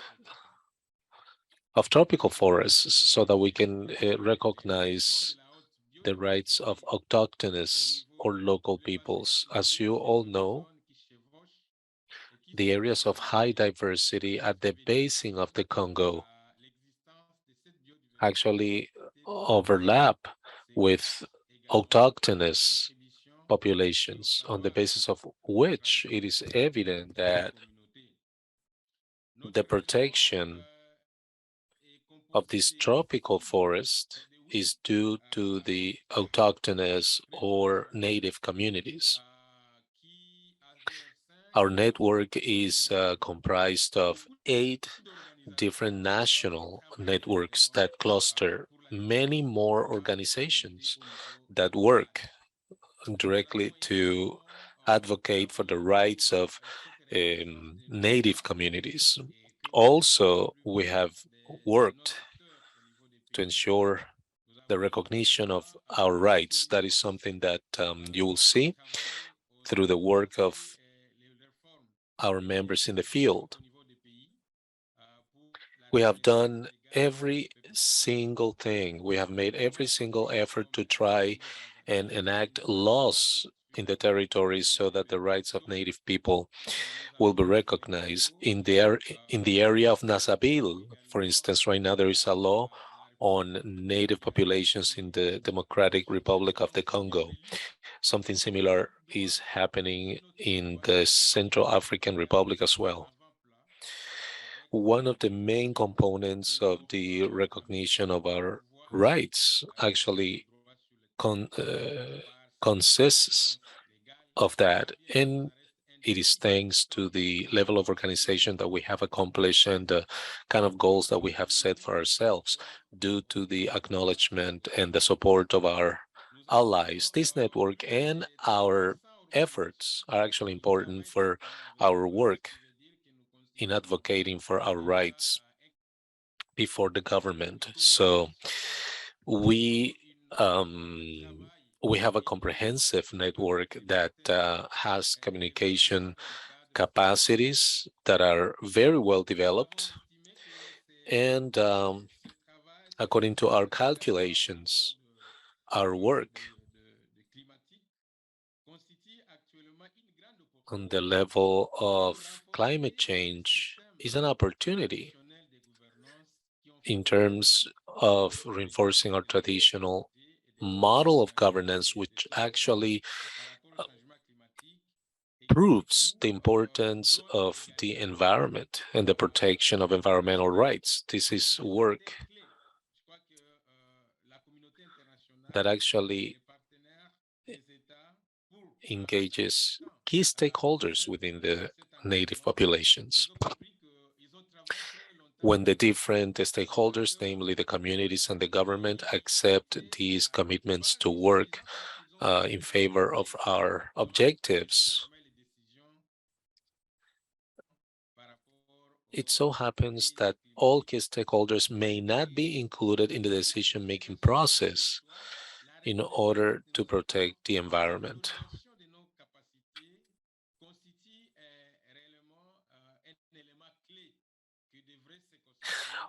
of tropical forests so that we can recognize the rights of autochthonous or local peoples. As you all know, the areas of high diversity at the basin of the Congo actually overlap with autochthonous populations, on the basis of which it is evident that the protection of this tropical forest is due to the autochthonous or native communities. Our network is comprised of 8 different national networks that cluster many more organizations that work directly to advocate for the rights of native communities. Also, we have worked to ensure the recognition of our rights. That is something that you will see through the work of our members in the field. We have done every single thing. We have made every single effort to try and enact laws in the territories so that the rights of native people will be recognized. In the area of Nasabil, for instance, right now there is a law on native populations in the Democratic Republic of the Congo. Something similar is happening in the Central African Republic as well. One of the main components of the recognition of our rights actually consists of that. And it is thanks to the level of organization that we have accomplished and the kind of goals that we have set for ourselves due to the acknowledgement and the support of our allies. This network and our efforts are actually important for our work in advocating for our rights before the government. So we have a comprehensive network that has communication capacities that are very well developed. And according to our calculations, our work on the level of climate change is an opportunity in terms of reinforcing our traditional model of governance, which actually proves the importance of the environment and the protection of environmental rights. This is work that actually engages key stakeholders within the native populations. When the different stakeholders, namely the communities and the government, accept these commitments to work in favor of our objectives, it so happens that all key stakeholders may not be included in the decision-making process in order to protect the environment.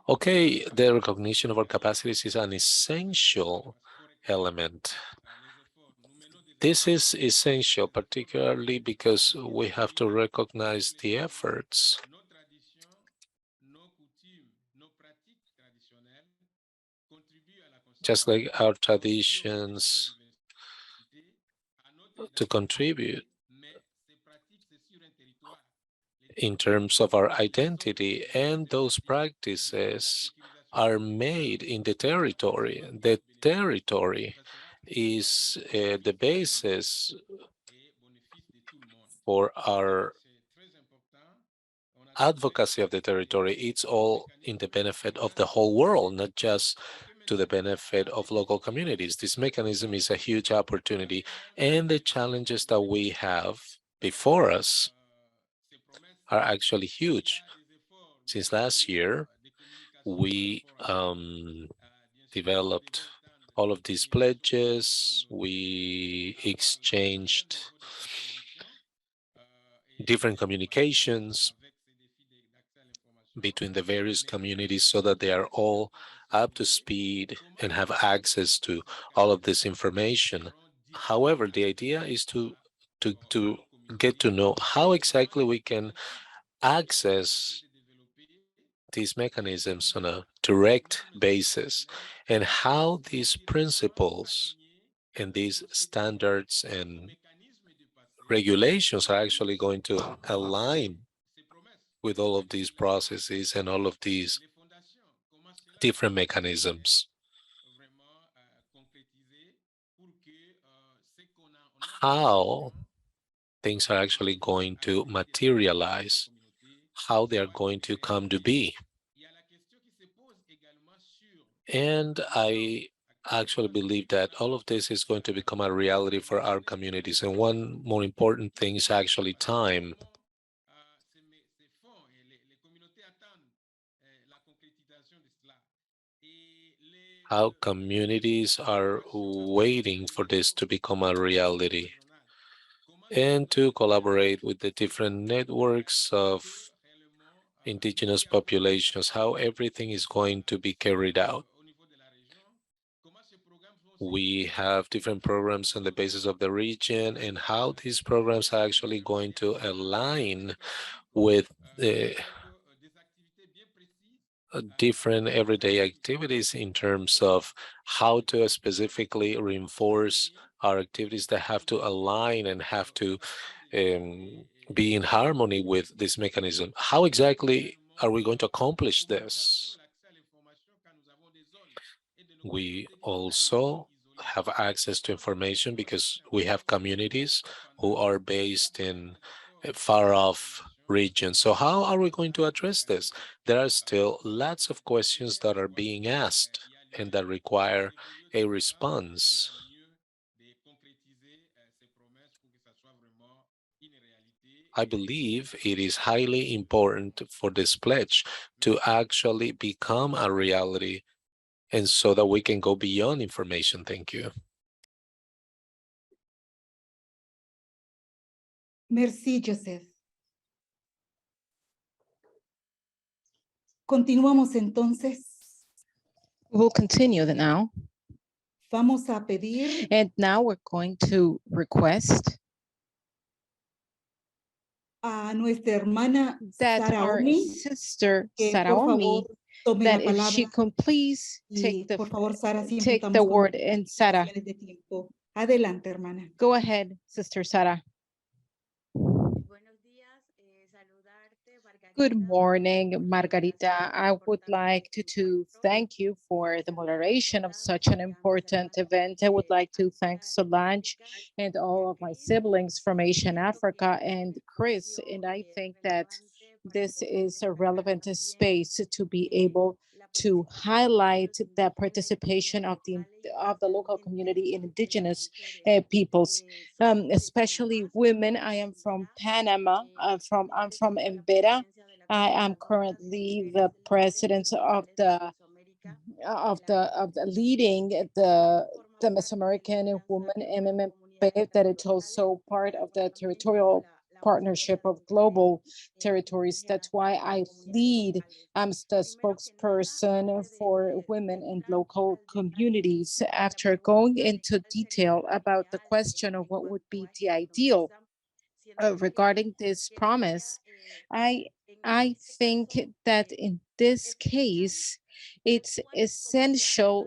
Okay, the recognition of our capacities is an essential element. This is essential, particularly because we have to recognize the efforts just like our traditions to contribute in terms of our identity, and those practices are made in the territory. The territory is the basis for our advocacy of the territory. It's all in the benefit of the whole world, not just to the benefit of local communities. This mechanism is a huge opportunity, and the challenges that we have before us are actually huge. Since last year, we developed all of these pledges. We exchanged different communications between the various communities so that they are all up to speed and have access to all of this information. However, the idea is to get to know how exactly we can access these mechanisms on a direct basis and how these principles and these standards and regulations are actually going to align with all of these processes and all of these different mechanisms. How things are actually going to materialize, how they are going to come to be. And I actually believe that all of this is going to become a reality for our communities. And one more important thing is actually time. How communities are waiting for this to become a reality and to collaborate with the different networks of indigenous populations, how everything is going to be carried out. We have different programs on the basis of the region and how these programs are actually going to align with different everyday activities in terms of how to specifically reinforce our activities that have to align and have to be in harmony with this mechanism. How exactly are we going to accomplish this? We also have access to information because we have communities who are based in far off regions. So how are we going to address this? There are still lots of questions that are being asked and that require a response. I believe it is highly important for this pledge to actually become a reality, and so that we can go beyond information. Thank you. Merci, Joseph. Continuamos entonces. We'll continue that now. Vamos a pedir And now we're going to request a nuestra hermana that Sara our Omi sister que Sara por Omi, favor tome that la if she palabra can please y por favor Sara siempre take estamos the con word. And Sara, limitaciones de tiempo. Adelante, hermana. go ahead, Sister Sara. Good morning, Margarita. I would like to thank you for the moderation of such an important event. I would like to thank Solange and all of my siblings from Asia and Africa and Chris. And I think that this is a relevant space to be able to highlight the participation of the local community in indigenous peoples, especially women. I am from Panama. I'm from Embera. I am currently the president of the leading the Mesoamerican Women MMP, that it's also part of the territorial partnership of global territories. That's why I lead. I'm the spokesperson for women and local communities. After going into detail about the question of what would be the ideal regarding this promise, I think that in this case, it's essential,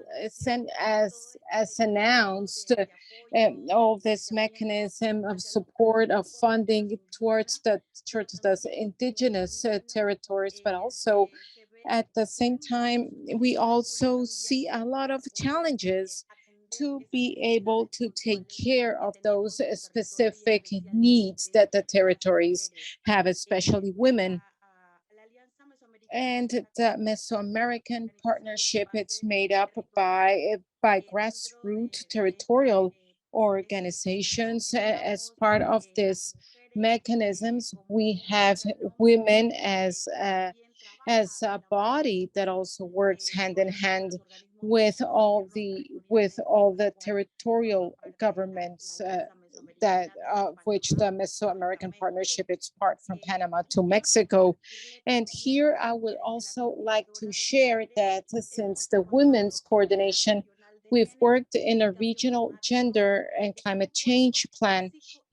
as announced, all this mechanism of support of funding towards the indigenous territories, but also at the same time, we also see a lot of challenges to be able to take care of those specific needs that the territories have, especially women. And the Mesoamerican Partnership, it's made up by grassroots territorial organizations. As part of this mechanisms, we have women as a body that also works hand in hand with all the territorial governments that which the Mesoamerican Partnership is part, from Panama to Mexico. And here I would also like to share that since the women's coordination, we've worked in a regional gender and climate change plan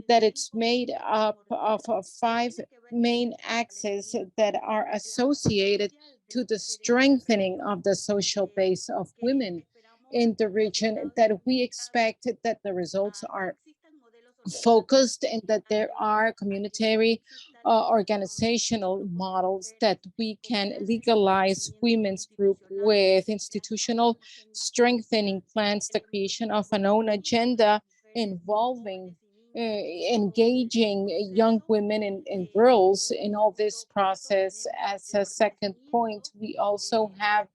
that it's made up of 5 main axes that are associated to the strengthening of the social base of women in the region, that we expect that the results are focused and that there are communitary organizational models that we can legalize women's group with institutional strengthening plans, the creation of an own agenda involving engaging young women and girls in all this process. As a second point, we also have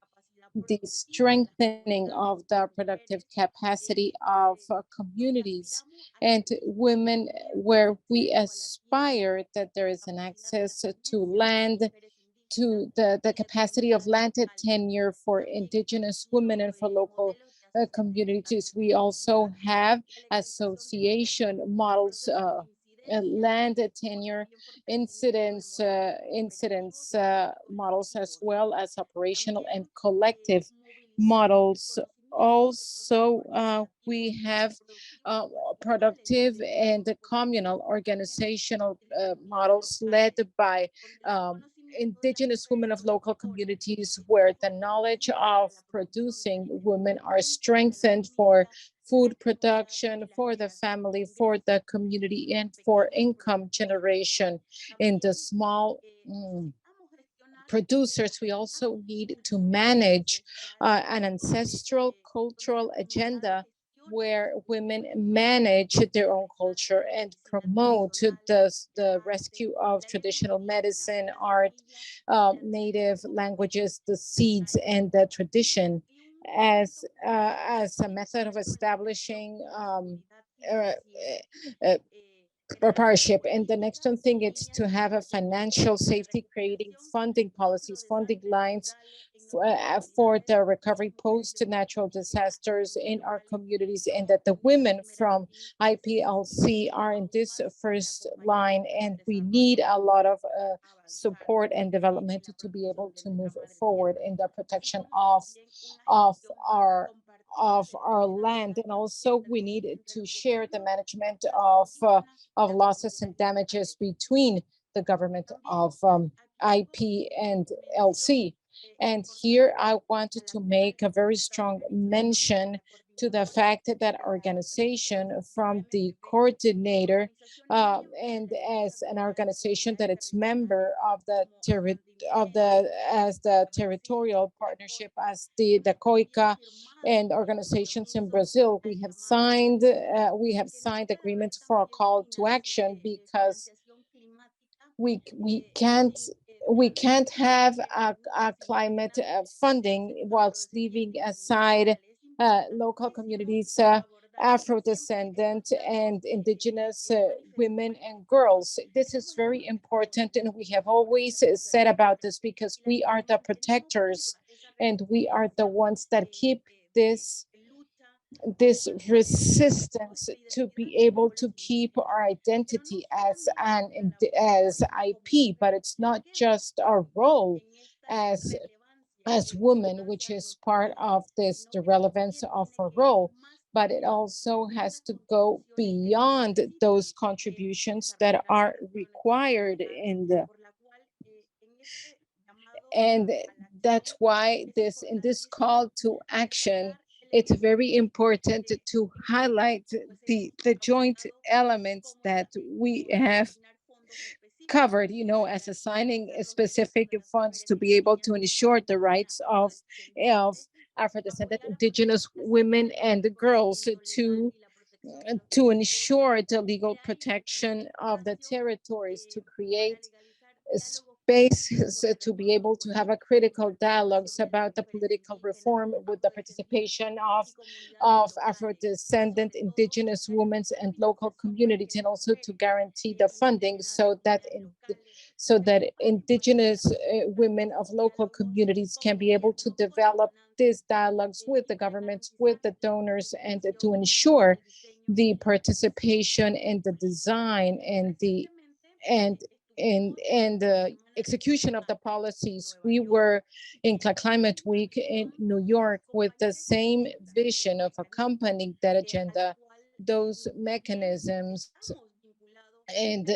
the strengthening of the productive capacity of communities and women, where we aspire that there is an access to land, to the capacity of land tenure for indigenous women and for local communities. We also have association models, land tenure incidents models, as well as operational and collective models also we have productive and communal organizational models led by Indigenous women of local communities, where the knowledge of producing women are strengthened for food production, for the family, for the community, and for income generation. In the small producers, we also need to manage an ancestral cultural agenda where women manage their own culture and promote the rescue of traditional medicine, art, native languages, the seeds, and the tradition as a method of establishing uh, uh, partnership. And the next one thing is to have a financial safety, creating funding policies, funding lines for the recovery post natural disasters in our communities, and that the women from IPLC are in this first line. And we need a lot of support and development to be able to move forward in the protection of our land. And also we need to share the management of losses and damages between the government of IP and LC. And here I wanted to make a very strong mention to the fact that organization from the coordinator and as an organization that it's member of the territorial partnership as the COICA and organizations in Brazil, we have signed agreements for a call to action, because we can't have a climate funding whilst leaving aside local communities, Afro-descendant and Indigenous women and girls. This is very important, and we have always said about this, because we are the protectors and we are the ones that keep this resistance to be able to keep our identity as IP. But it's not just our role as women, which is part of this, the relevance of our role, but it also has to go beyond those contributions that are required in the. And that's why in this call to action, it's very important to highlight the joint elements that we have covered, as assigning specific funds to be able to ensure the rights of Afro-descendant Indigenous women and girls, to ensure the legal protection of the territories, to create spaces to be able to have a critical dialogues about the political reform with the participation of Afro-descendant Indigenous women and local communities, and also to guarantee the funding so that Indigenous women of local communities can be able to develop these dialogues with the governments, with the donors, and to ensure the participation and the design and the execution of the policies. We were in Climate Week in New York with the same vision of accompanying that agenda, those mechanisms, and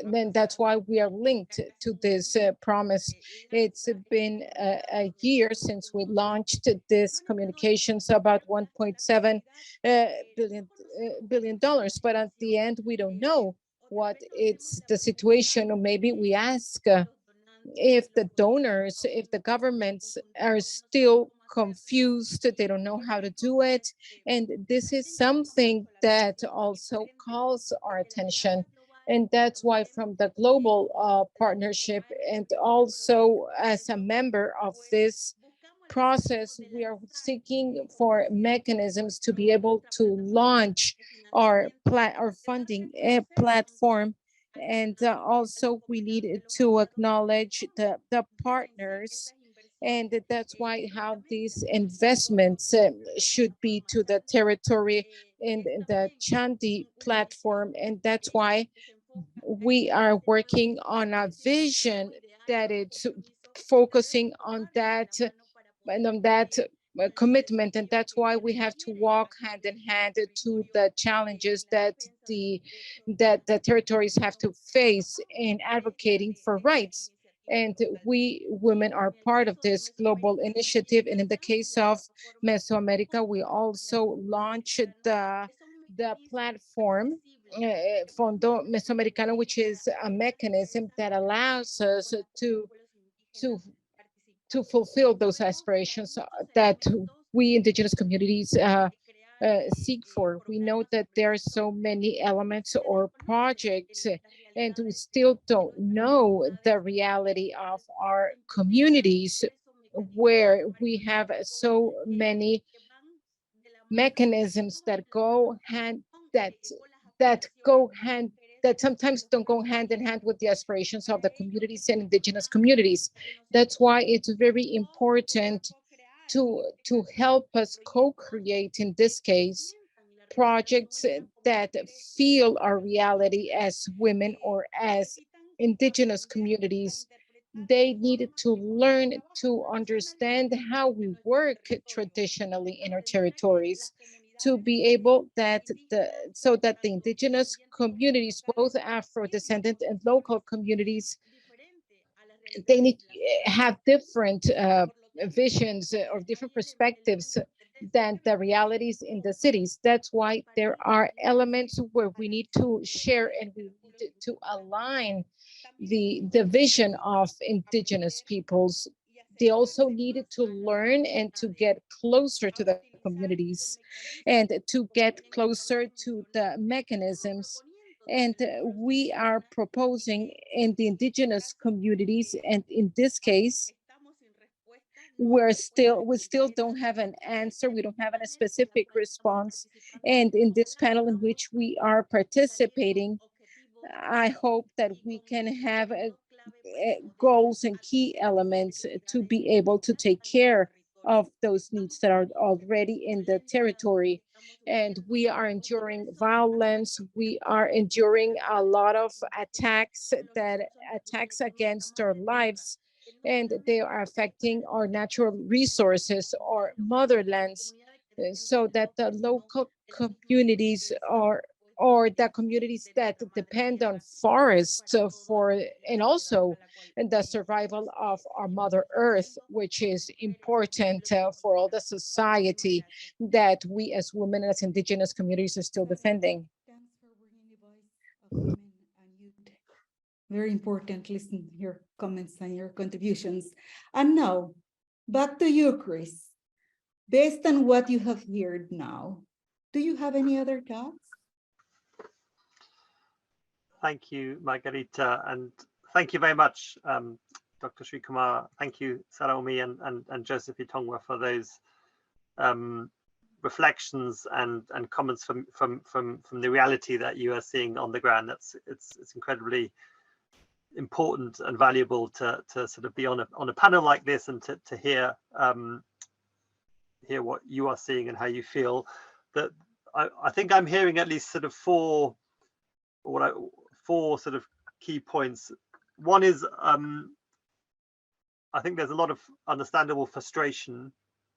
then that's why we are linked to this promise. It's been a year since we launched this communications about $1.7 billion, but at the end we don't know what it's the situation, or maybe we ask if the donors, if the governments are still confused, they don't know how to do it. And this is something that also calls our attention. And that's why from the global partnership, and also as a member of this process, we are seeking for mechanisms to be able to launch our funding platform. And also we need to acknowledge the partners, and that's why how these investments should be to the territory in the Chandi platform. And that's why we are working on a vision that it's focusing on that, and on that commitment, and that's why we have to walk hand in hand to the challenges that the territories have to face in advocating for rights. And we women are part of this global initiative. And in the case of Mesoamerica, we also launched the platform Fondo Mesoamericano, which is a mechanism that allows us to fulfill those aspirations that we indigenous communities seek for. We know that there are so many elements or projects, and we still don't know the reality of our communities, where we have so many mechanisms that go hand that sometimes don't go hand in hand with the aspirations of the communities and indigenous communities. That's why it's very important to help us co-create, in this case, projects that feel our reality as women or as indigenous communities. They needed to learn to understand how we work traditionally in our territories, to be able so that the indigenous communities, both Afro-descendant and local communities, they need have different visions or different perspectives than the realities in the cities. That's why there are elements where we need to share and we need to align the vision of indigenous peoples. They also needed to learn and to get closer to the communities and to get closer to the mechanisms. And we are proposing in the indigenous communities, and in this case, we still don't have an answer. We don't have a specific response. And in this panel in which we are participating, I hope that we can have goals and key elements to be able to take care of those needs that are already in the territory. And we are enduring violence. We are enduring a lot of attacks against our lives, and they are affecting our natural resources, our motherlands, so that the local communities or the communities that depend on forests and also the survival of our Mother Earth, which is important for all the society that we as women and as indigenous communities are still defending. Thanks for bringing the voice of women and youth. Very important, listen to your comments and your contributions. And now, back to you, Chris. Based on what you have heard now, do you have any other thoughts? Thank you, Margarita, and thank you very much, Dr. Srikumar. Thank you, Salome and Joseph Itongwa, for those reflections and comments from the reality that you are seeing on the ground. It's incredibly important and valuable to sort of be on a panel like this and to hear what you are seeing and how you feel. That I think I'm hearing at least sort of four sort of key points. One is I think there's a lot of understandable frustration,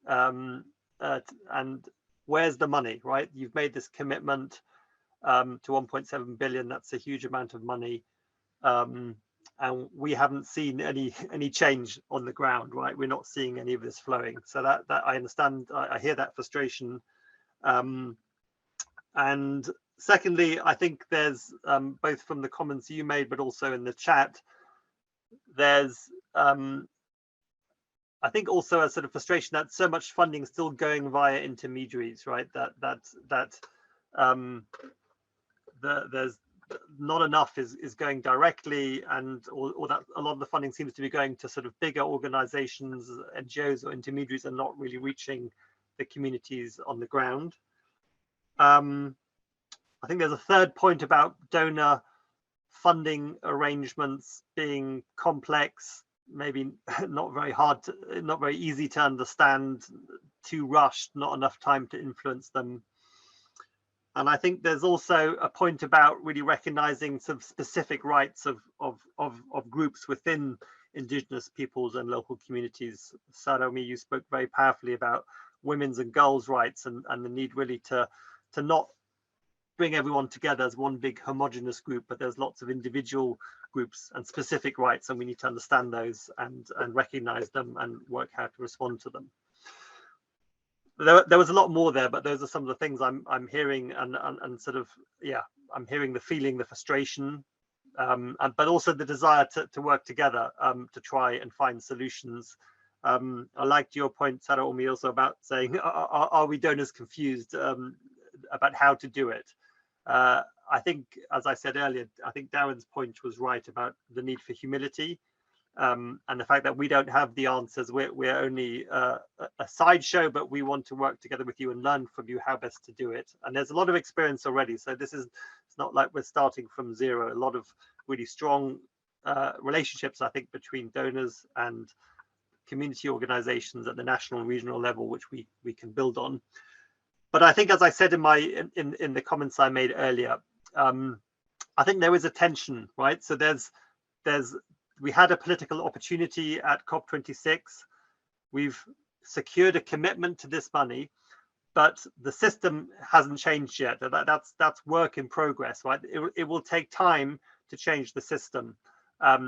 and where's the money, right? You've made this commitment to 1.7 billion. That's a huge amount of money, and we haven't seen any change on the ground, right? We're not seeing any of this flowing. So that I understand. I hear that frustration, and secondly, I think there's both from the comments you made, but also in the chat, there's I think also a sort of frustration that so much funding is still going via intermediaries, right? There's not enough is going directly, and or that a lot of the funding seems to be going to sort of bigger organizations, NGOs or intermediaries, and not really reaching the communities on the ground. I think there's a third point about donor funding arrangements being complex, maybe not very easy to understand, too rushed, not enough time to influence them. And I think there's also a point about really recognizing some specific rights of groups within indigenous peoples and local communities. Salome, you spoke very powerfully about women's and girls' rights, and the need really to not bring everyone together as one big homogenous group, but there's lots of individual groups and specific rights, and we need to understand those and recognize them and work how to respond to them. There was a lot more there, but those are some of the things I'm hearing, and sort of, yeah, I'm hearing the feeling, the frustration, but also the desire to work together to try and find solutions. I liked your point, Sarah Omi, also about saying, are we donors confused about how to do it? I think, as I said earlier, I think Darren's point was right about the need for humility, and the fact that we don't have the answers. We're only a sideshow, but we want to work together with you and learn from you how best to do it. And there's a lot of experience already, so it's not like we're starting from zero. A lot of really strong relationships, I think, between donors and community organizations at the national and regional level, which we can build on. But I think, as I said in the comments I made earlier, I think there is a tension, right? So we had a political opportunity at COP26. We've secured a commitment to this money, but the system hasn't changed yet. That's work in progress, right? It will take time to change the system,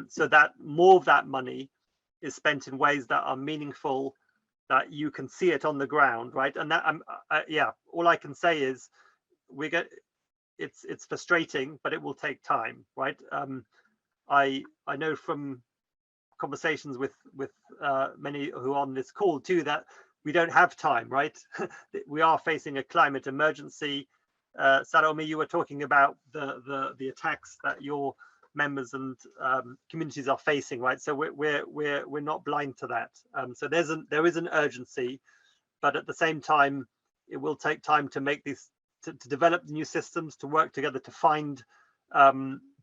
so that more of that money is spent in ways that are meaningful, that you can see it on the ground, right? And that, yeah, all I can say is it's frustrating, but it will take time, right? I know from conversations with many who are on this call too, that we don't have time, right? We are facing a climate emergency. Saromi, you were talking about the attacks that your members and communities are facing, right? So we're not blind to that. So there is an urgency, but at the same time, it will take time to make these, to develop new systems, to work together, to find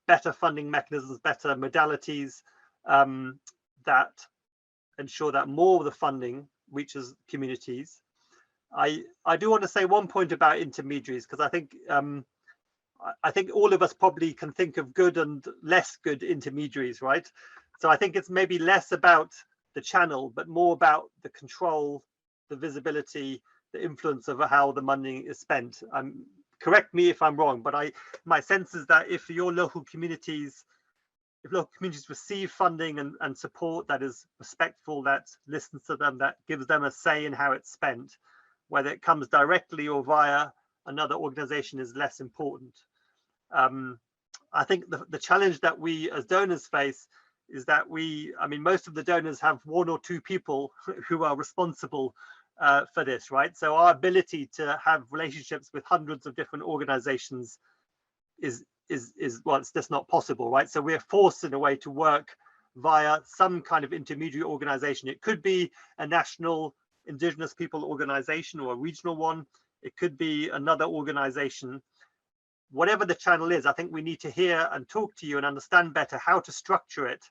better funding mechanisms, better modalities that ensure that more of the funding reaches communities. I do want to say one point about intermediaries, because I think all of us probably can think of good and less good intermediaries, right? So I think it's maybe less about the channel, but more about the control, the visibility, the influence of how the money is spent. Correct me if I'm wrong, but my sense is that if local communities receive funding and support that is respectful, that listens to them, that gives them a say in how it's spent, whether it comes directly or via another organization, is less important. I think the challenge that we as donors face is that most of the donors have one or two people who are responsible for this, right? So our ability to have relationships with hundreds of different organizations is well, it's just not possible, right? So we're forced in a way to work via some kind of intermediary organization. It could be a national Indigenous people organization or a regional one. It could be another organization. Whatever the channel is, I think we need to hear and talk to you and understand better how to structure it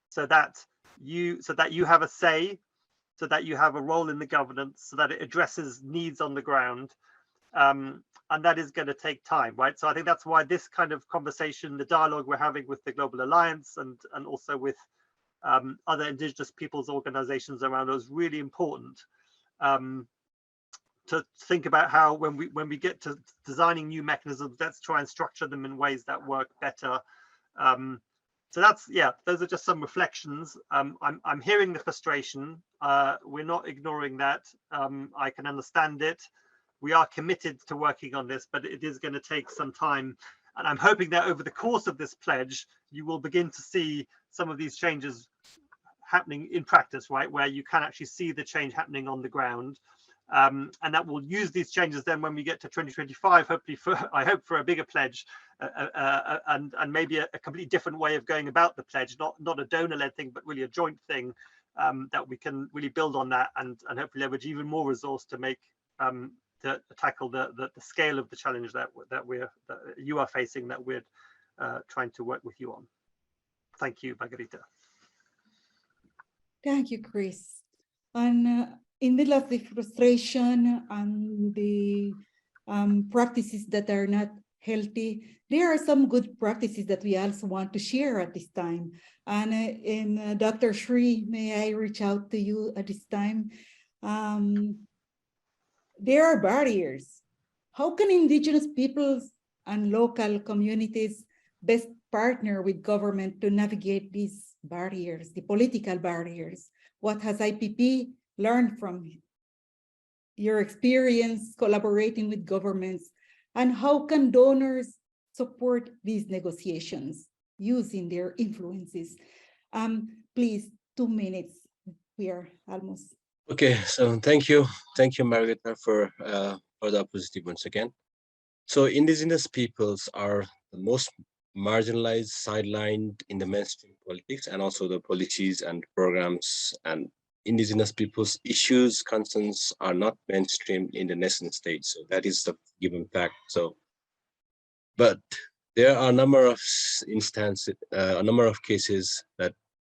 so that you have a say, so that you have a role in the governance, so that it addresses needs on the ground. And that is going to take time, right? So I think that's why this kind of conversation, the dialogue we're having with the Global Alliance and also with other Indigenous peoples organizations around us, is really important. To think about how when we get to designing new mechanisms, let's try and structure them in ways that work better. So that's, yeah, those are just some reflections. I'm hearing the frustration. We're not ignoring that. I can understand it. We are committed to working on this, but it is going to take some time. And I'm hoping that over the course of this pledge, you will begin to see some of these changes happening in practice, right? Where you can actually see the change happening on the ground. And that we'll use these changes then when we get to 2025, hopefully I hope for a bigger pledge and maybe a completely different way of going about the pledge, not a donor-led thing, but really a joint thing that we can really build on that and hopefully leverage even more resource to make to tackle the scale of the challenge that you are facing, that we're trying to work with you on. Thank you, Margarita. Thank you, Chris. And in the of the frustration and the practices that are not healthy, there are some good practices that we also want to share at this time. And Dr. Shri, may I reach out to you at this time? there are barriers. How can Indigenous peoples and local communities best partner with government to navigate these barriers, the political barriers? What has IPP learned from your experience collaborating with governments? And how can donors support these negotiations using their influences? Please, 2 minutes. We are almost. Okay, so thank you, Margarita, for the opportunity once again. So Indigenous peoples are the most marginalized, sidelined in the mainstream politics and also the policies and programs, and Indigenous peoples' issues, concerns are not mainstream in the nation state. So that is the given fact. So, but there are a number of instances, a number of cases that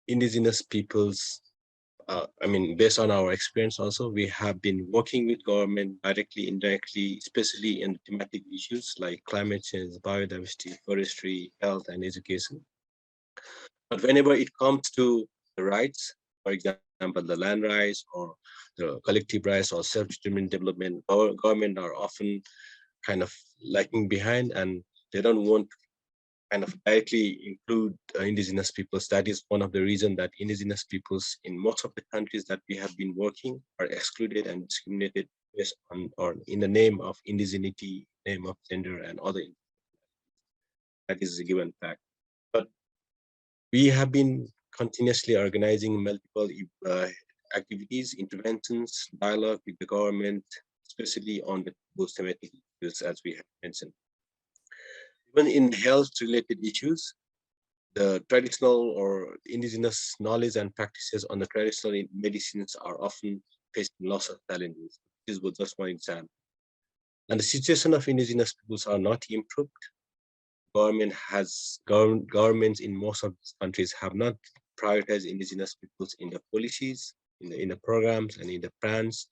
Indigenous peoples, based on our experience also, we have been working with government directly, indirectly, especially in thematic issues like climate change, biodiversity, forestry, health, and education. But whenever it comes to the rights, for example, the land rights or the collective rights or self-determined development, our government are often kind of lagging behind, and they don't want kind of directly include Indigenous peoples. That is one of the reasons that Indigenous peoples in most of the countries that we have been working are excluded and discriminated based on or in the name of indigeneity, name of gender, and other. That is a given fact. But we have been continuously organizing multiple activities, interventions, dialogue with the government, especially on those thematic issues, as we have mentioned. Even in health-related issues, the traditional or Indigenous knowledge and practices on the traditional medicines are often facing lots of challenges. This was just one example. And the situation of Indigenous peoples are not improved. Governments in most of these countries have not prioritized Indigenous peoples in the policies, in the programs, and in the plans,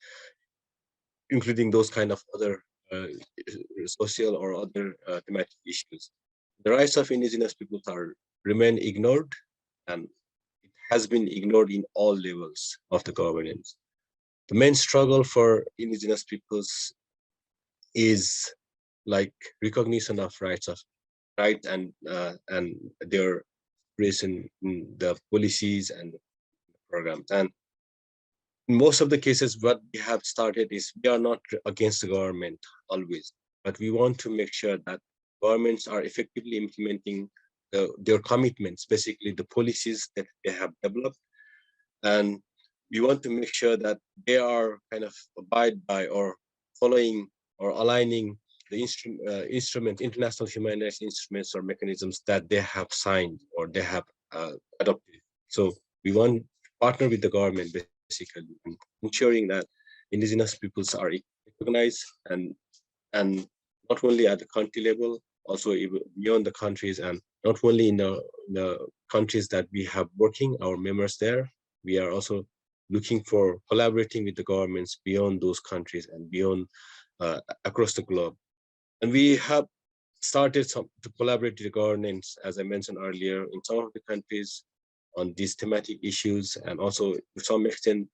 including those kind of other social or other thematic issues. The rights of Indigenous peoples remain ignored, and it has been ignored in all levels of the governance. The main struggle for Indigenous peoples is like recognition of rights and their expression in the policies and programs. And in most of the cases, what we have started is we are not against the government always, but we want to make sure that governments are effectively implementing their commitments, basically the policies that they have developed. And we want to make sure that they are kind of abide by or following or aligning the international human rights instruments or mechanisms that they have signed or they have adopted. So we want to partner with the government, basically, ensuring that Indigenous peoples are recognized and not only at the country level, also even beyond the countries, and not only in the countries that we have working, our members there, we are also looking for collaborating with the governments beyond those countries and beyond across the globe. And we have started to collaborate with the governments, as I mentioned earlier, in some of the countries on these thematic issues, and also to some extent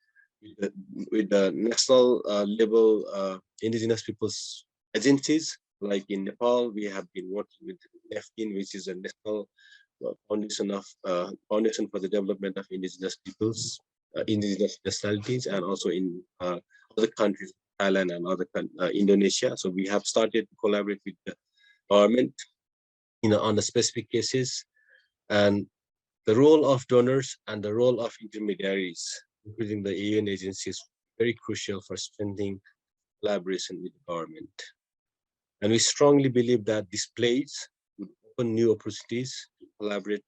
with the national level Indigenous peoples agencies. Like in Nepal, we have been working with NEFIN, which is a national foundation for the development of Indigenous peoples, Indigenous nationalities, and also in other countries, Thailand and other Indonesia. So we have started to collaborate with the government, on the specific cases, and the role of donors and the role of intermediaries, including the UN agencies, very crucial for strengthening collaboration with the government. And we strongly believe that this place would open new opportunities to collaborate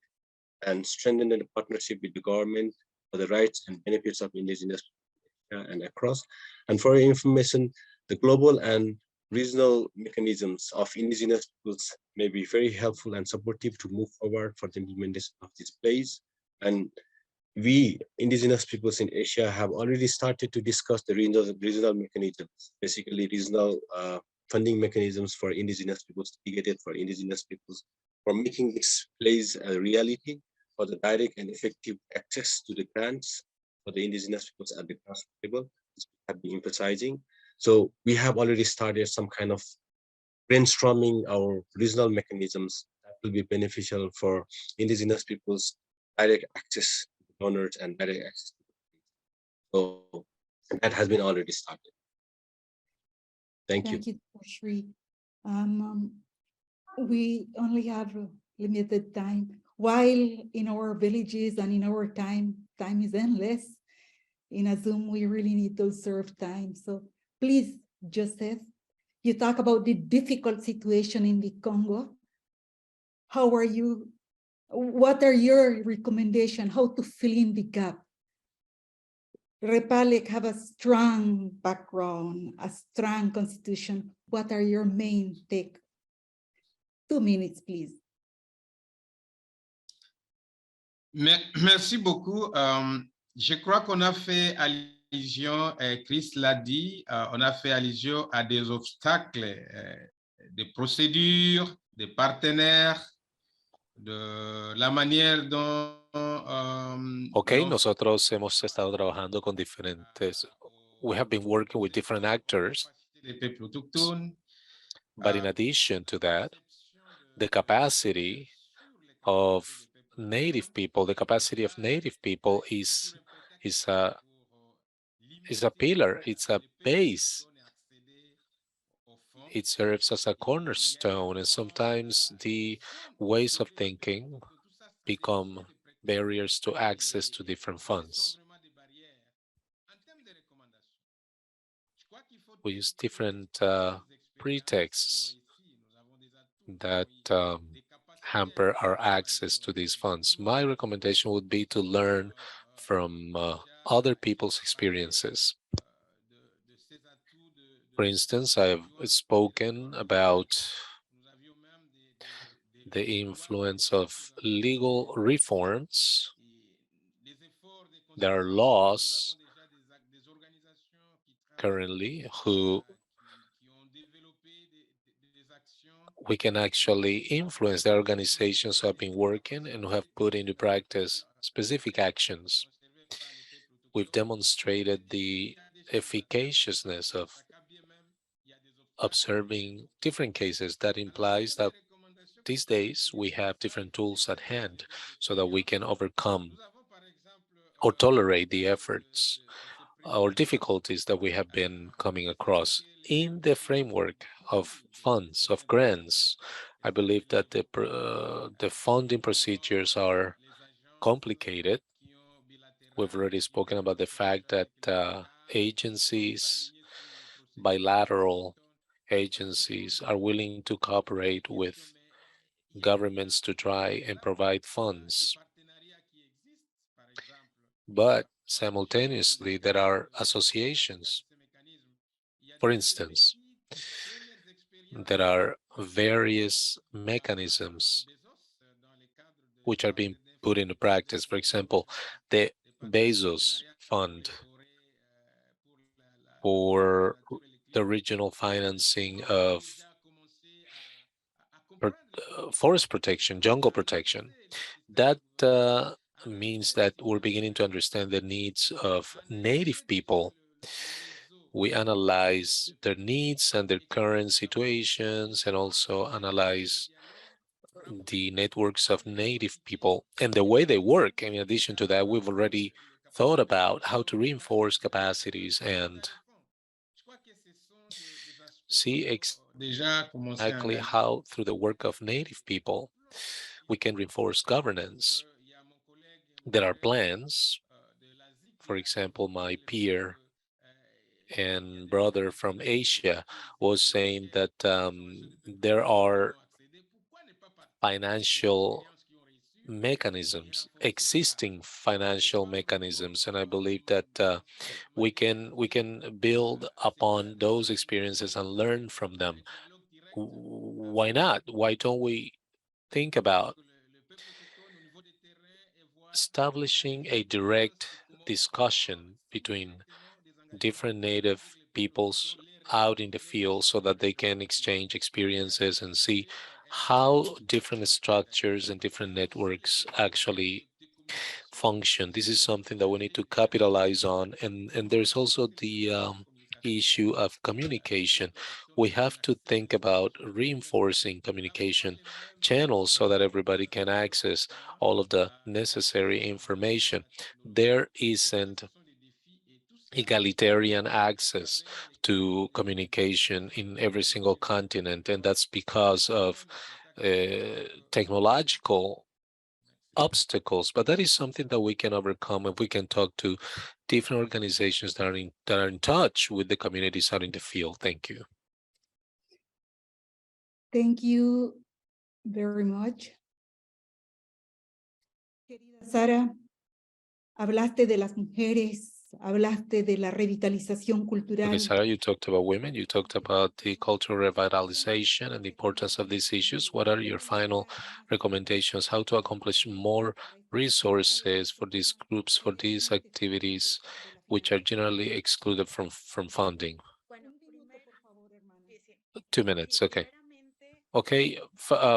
and strengthen the partnership with the government for the rights and benefits of Indigenous and across. And for your information, the global and regional mechanisms of Indigenous peoples may be very helpful and supportive to move forward for the implementation of this place. And we, Indigenous peoples in Asia, have already started to discuss the regional mechanisms, basically regional funding mechanisms for Indigenous peoples, dedicated for Indigenous peoples, for making this place a reality, for the direct and effective access to the grants for the Indigenous peoples at the grassroots level. This we have been emphasizing. So we have already started some kind of brainstorming our regional mechanisms that will be beneficial for indigenous peoples' direct access to donors and direct access. So that has been already started. Thank you. Thank you, Shri. We only have limited time. While in our villages and in our time is endless. In a Zoom, we really need to serve time. So please, Joseph, you talk about the difficult situation in the Congo. How are you? What are your recommendations? How to fill in the gap? Republic have a strong background, a strong constitution. What are your main take? 2 minutes, please. Merci beaucoup. Je crois qu'on a fait allusion, Chris l'a dit, on a fait allusion à des obstacles, des procédures, des partenaires, de la manière dont... Ok, nosotros hemos estado trabajando con diferentes, we have been working with different actors, les peuples autochtones, but in addition to that, the capacity of native people, the capacity of native people is a pillar, it's a base. It serves as a cornerstone, and sometimes the ways of thinking become barriers to access to different funds. We use different pretexts that hamper our access to these funds. My recommendation would be to learn from other people's experiences. For instance, I've spoken about the influence of legal reforms. There are laws currently who we can actually influence the organizations who have been working and who have put into practice specific actions. We've demonstrated the efficaciousness of observing different cases. That implies that these days we have different tools at hand so that we can overcome or tolerate the efforts or difficulties that we have been coming across in the framework of funds, of grants. I believe that the funding procedures are complicated. We've already spoken about the fact that agencies, bilateral agencies, are willing to cooperate with governments to try and provide funds. But simultaneously, there are associations. For instance, there are various mechanisms which are being put into practice. For example, the Bezos Fund for the regional financing of forest protection, jungle protection. That means that we're beginning to understand the needs of native people. We analyze their needs and their current situations, and also analyze the networks of native people and the way they work. And in addition to that, we've already thought about how to reinforce capacities and see exactly how, through the work of native people, we can reinforce governance. There are plans. For example, my peer and brother from Asia was saying that there are financial mechanisms, existing financial mechanisms, and I believe that we can build upon those experiences and learn from them. Why not? Why don't we think about establishing a direct discussion between different native peoples out in the field so that they can exchange experiences and see how different structures and different networks actually function. This is something that we need to capitalize on. And there's also the issue of communication. We have to think about reinforcing communication channels so that everybody can access all of the necessary information. There isn't egalitarian access to communication in every single continent, and that's because of technological obstacles, but that is something that we can overcome if we can talk to different organizations that are in touch with the communities out in the field. Thank you. Thank you very much. Querida Sara, hablaste de las mujeres, hablaste de la revitalización cultural. Okay, Sarah, you talked about women, you talked about the cultural revitalization and the importance of these issues. What are your final recommendations? How to accomplish more resources for these groups, for these activities, which are generally excluded from funding? 2 minutes, okay. Okay,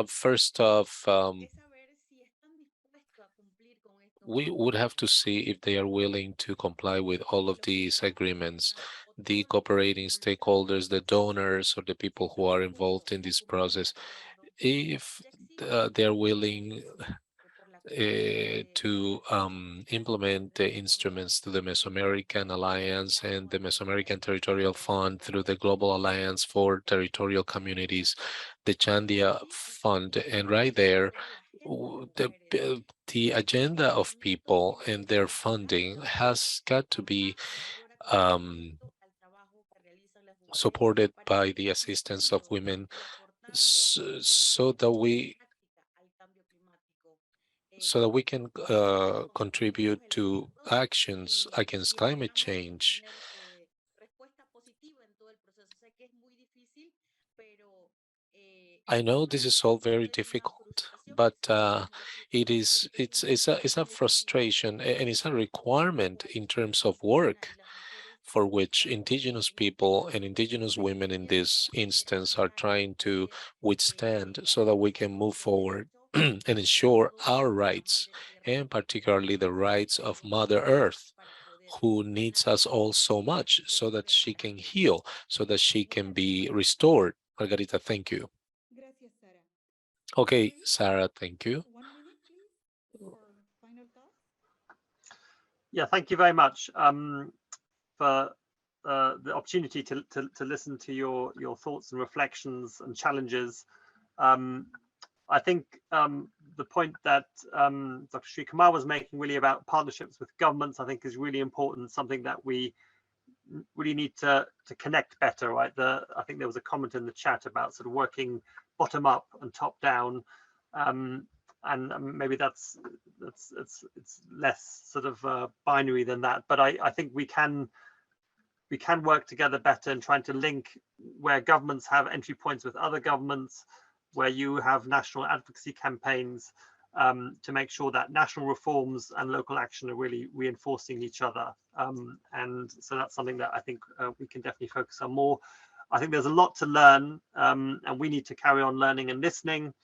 first off, we would have to see if they are willing to comply with all of these agreements, the cooperating stakeholders, the donors, or the people who are involved in this process. If they're willing to implement the instruments to the Mesoamerican Alliance and the Mesoamerican Territorial Fund through the Global Alliance for Territorial Communities, the Chandia Fund, and right there, the agenda of people and their funding has got to be supported by the assistance of women so that we can contribute to actions against climate change. I know this is all very difficult, but it's a frustration and it's a requirement in terms of work for which Indigenous people and Indigenous women in this instance are trying to withstand so that we can move forward and ensure our rights, and particularly the rights of Mother Earth, who needs us all so much so that she can heal, so that she can be restored. Margarita, thank you. Gracias, Sara. Okay, Sarah, thank you. 1 minute, please, for final thoughts. Yeah, thank you very much for the opportunity to listen to your thoughts and reflections and challenges. I think the point that Dr. Sri Kumar was making really about partnerships with governments, I think is really important, something that we really need to connect better, right? I think there was a comment in the chat about sort of working bottom up and top down, and maybe it's less sort of binary than that, but I think we can work together better in trying to link where governments have entry points with other governments, where you have national advocacy campaigns, to make sure that national reforms and local action are really reinforcing each other. And so that's something that I think we can definitely focus on more. I think there's a lot to learn, and we need to carry on learning and listening,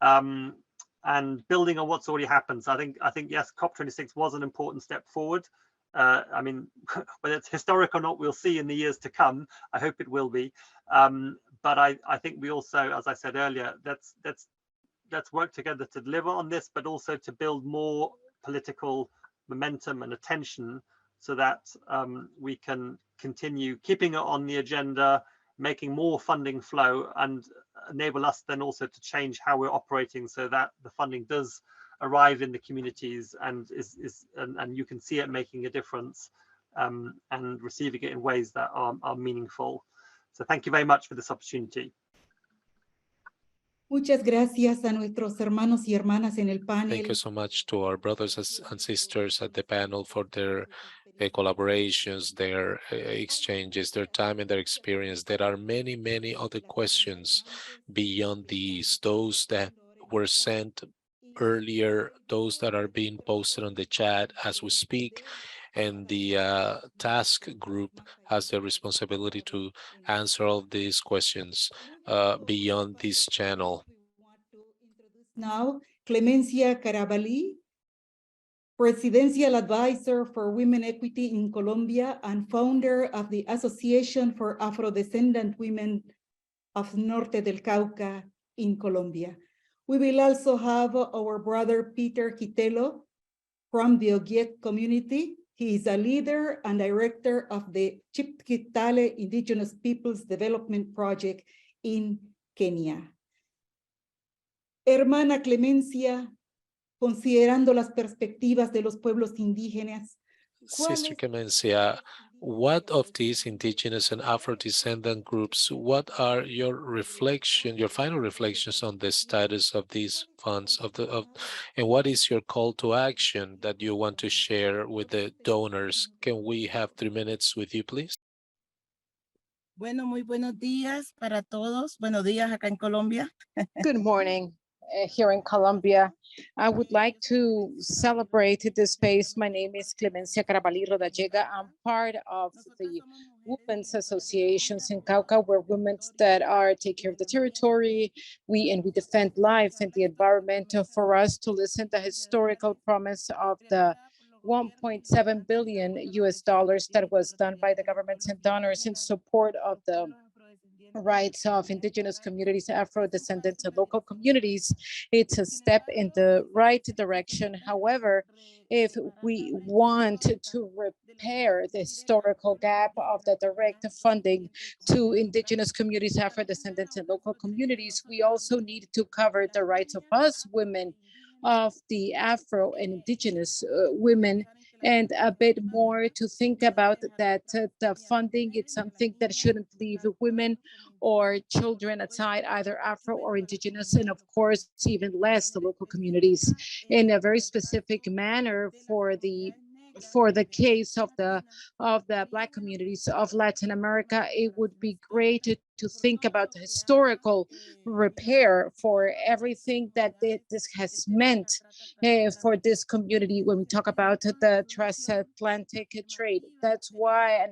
and building on what's already happened. So I think yes, COP26 was an important step forward. I mean, whether it's historic or not, we'll see in the years to come. I hope it will be. But I think we also, as I said earlier, let's work together to deliver on this, but also to build more political momentum and attention so that we can continue keeping it on the agenda, making more funding flow, and enable us then also to change how we're operating so that the funding does arrive in the communities and and you can see it making a difference, and receiving it in ways that are meaningful. So thank you very much for this opportunity. Muchas gracias a nuestros hermanos y hermanas en el panel. Thank you so much to our brothers and sisters at the panel for their collaborations, their exchanges, their time and their experience. There are many, many other questions beyond these, those that were sent earlier, those that are being posted on the chat as we speak, and the task group has the responsibility to answer all these questions beyond this channel. Now, Clemencia Carabalí Presidential Advisor for Women Equity in Colombia and founder of the Association for Afro-Descendant Women of Norte del Cauca in Colombia. We will also have our brother Peter Quitelo from the Ogiek community. He is a leader and director of the Chipkitale Indigenous Peoples Development Project in Kenya. Hermana Clemencia, considerando las perspectivas de los pueblos indígenas. Sister Clemencia, what of these indigenous and Afro-descendant groups, what are your final reflections on the status of these funds and what is your call to action that you want to share with the donors? Can we have 3 minutes with you, please? Bueno, muy buenos días para todos. Buenos días acá en Colombia. Good morning here in Colombia. I would like to celebrate this space. My name is Clemencia Carabalí Rodallega. I'm part of the women's associations in Cauca, where women that take care of the territory, we defend life and the environment. For us to listen to the historical promise of the $1.7 billion that was done by the governments and donors in support of the rights of indigenous communities, Afro-descendants, and local communities. It's a step in the right direction. However, if we want to repair the historical gap of the direct funding to indigenous communities, Afro-descendants, and local communities, we also need to cover the rights of us women, of the Afro and indigenous women, and a bit more to think about that the funding, it's something that shouldn't leave women or children aside, either Afro or indigenous, and of course, even less the local communities, in a very specific manner for the case of the Black communities of Latin America. It would be great to think about the historical repair for everything that this has meant for this community when we talk about the transatlantic trade. That's why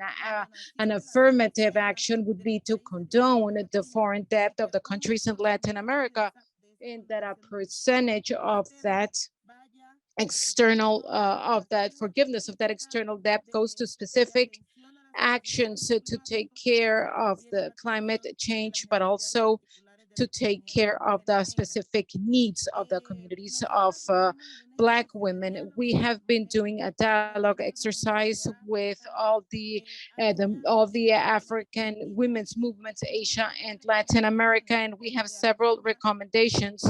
an affirmative action would be to condone the foreign debt of the countries in Latin America, and that a percentage of that external of that forgiveness of that external debt goes to specific actions to take care of the climate change, but also to take care of the specific needs of the communities of Black women. We have been doing a dialogue exercise with all the African women's movements, Asia and Latin America, and we have several recommendations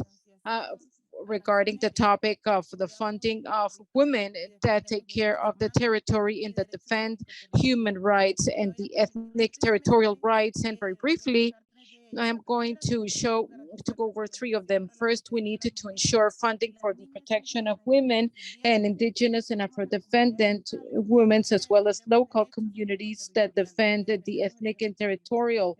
regarding the topic of the funding of women that take care of the territory and that defend human rights and the ethnic territorial rights. And very briefly, I am going to go over 3 of them. First, we need to ensure funding for the protection of women and indigenous and Afro-descendant women, as well as local communities that defend the ethnic and territorial.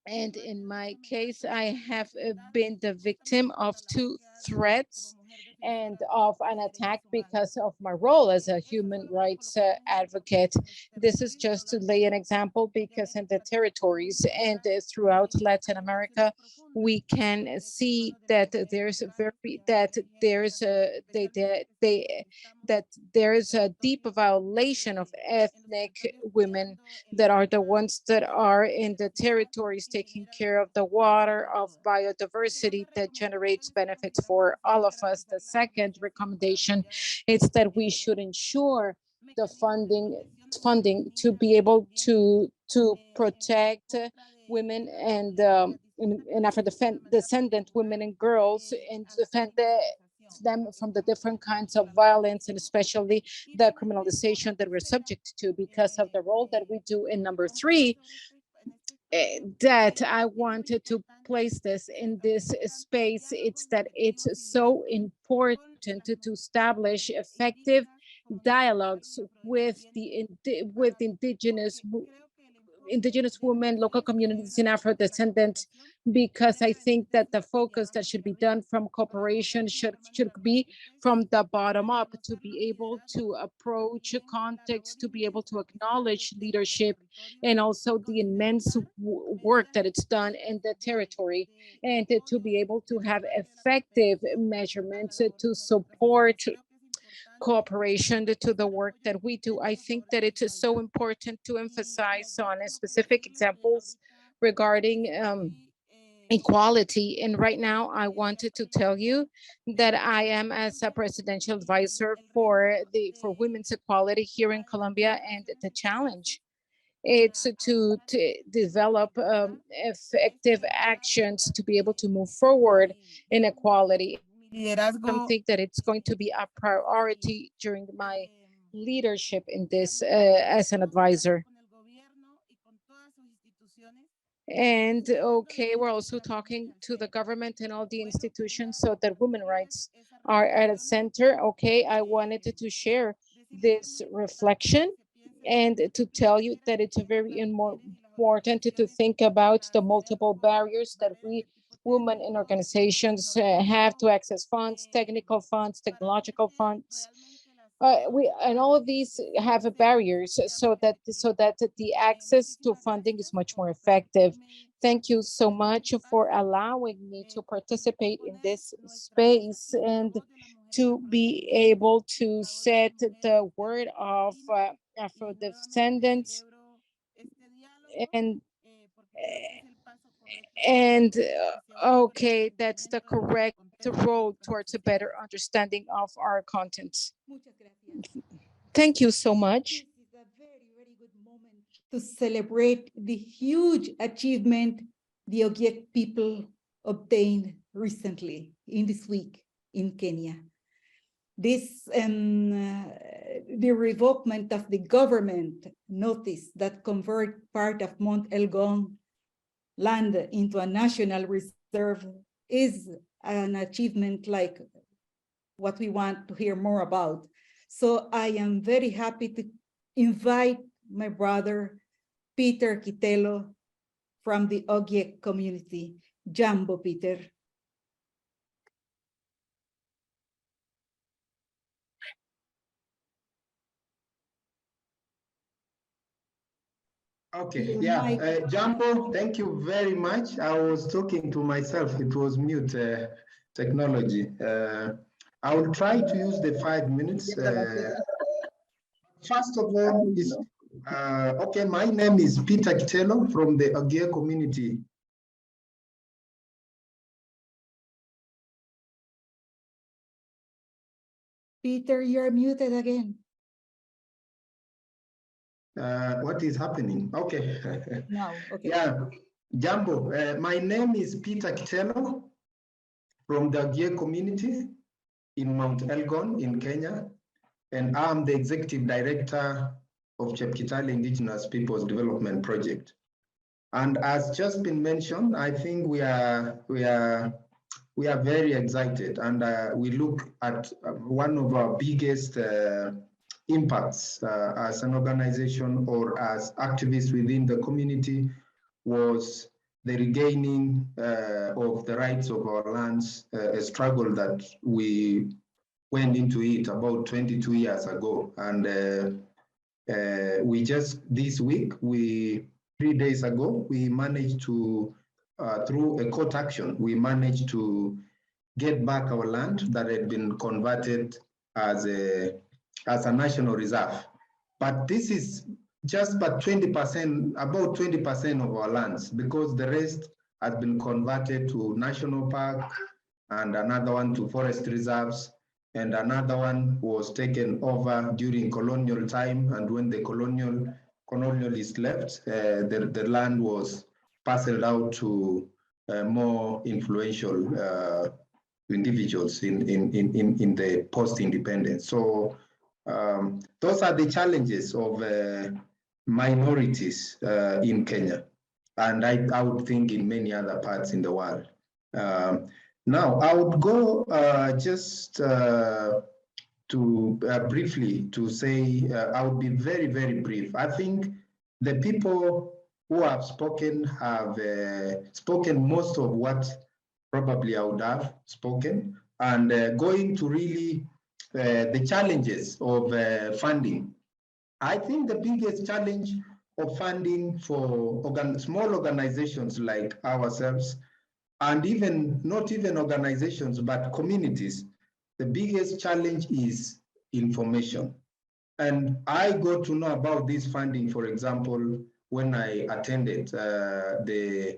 And in my case, I have been the victim of 2 threats and of an attack because of my role as a human rights advocate. This is just to lay an example, because in the territories and throughout Latin America, we can see that there is a deep violation of ethnic women that are the ones that are in the territories taking care of the water, of biodiversity that generates benefits for all of us. The second recommendation is that we should ensure the funding to be able to protect women and Afro-descendant women and girls, and defend them from the different kinds of violence, and especially the criminalization that we're subject to because of the role that we do. In number 3, that I wanted to place this in this space, it's that it's so important to establish effective dialogues with indigenous Indigenous women, local communities, and Afro-descendants, because I think that the focus that should be done from cooperation should be from the bottom up, to be able to approach context, to be able to acknowledge leadership, and also the immense work that it's done in the territory, and to be able to have effective measurements to support cooperation to the work that we do. I think that it is so important to emphasize on specific examples regarding equality. And right now, I wanted to tell you that I am as a presidential advisor for women's equality here in Colombia, and the challenge it's to develop effective actions to be able to move forward in equality. Something that it's going to be a priority during my leadership in this as an advisor. And okay, we're also talking to the government and all the institutions so that women's rights are at the center. Okay, I wanted to share this reflection and to tell you that it's very important to think about the multiple barriers that we women in organizations have to access funds, technical funds, technological funds. And all of these have barriers so that the access to funding is much more effective. Thank you so much for allowing me to participate in this space and to be able to set the word of Afro-descendants and okay, that's the correct road towards a better understanding of our contents. Thank you so much. This is a very, very good moment to celebrate the huge achievement the Ogiek people obtained recently in this week in Kenya. This the revokement of the government notice that convert part of Mount Elgon land into a national reserve is an achievement like what we want to hear more about. So I am very happy to invite my brother, Peter Kitelo, from the Ogiek community. Jambo, Peter. Okay, yeah, Jambo, thank you very much. I was talking to myself, it was mute technology. I will try to use the 5 minutes. First of all, okay, my name is Peter Kitelo from the Ogiek community. Peter, you're muted again. What is happening? Okay. No, okay. Yeah, Jambo, my name is Peter Kitelo from the Ogiek community in Mount Elgon in Kenya, and I'm the executive director of Chepkitale Indigenous Peoples Development Project. And as just been mentioned, I think we are very excited, and we look at one of our biggest impacts as an organization or as activists within the community was the regaining of the rights of our lands, a struggle that we went into it about 22 years ago. And we just, this week, 3 days ago, we managed to, through a court action, we managed to get back our land that had been converted as a national reserve. But this is just about 20% of our lands, because the rest has been converted to national park, and another one to forest reserves, and another one was taken over during colonial time. And when the colonialists left, the land was parceled out to more influential individuals in the post-independence. So those are the challenges of minorities in Kenya, and I would think in many other parts in the world. Now, I would go just to briefly to say, I would be very, very brief. I think the people who have spoken spoken most of what probably I would have spoken, and going to really the challenges of funding. I think the biggest challenge of funding for small organizations like ourselves, and even not even organizations, but communities, the biggest challenge is information. And I got to know about this funding, for example, when I attended the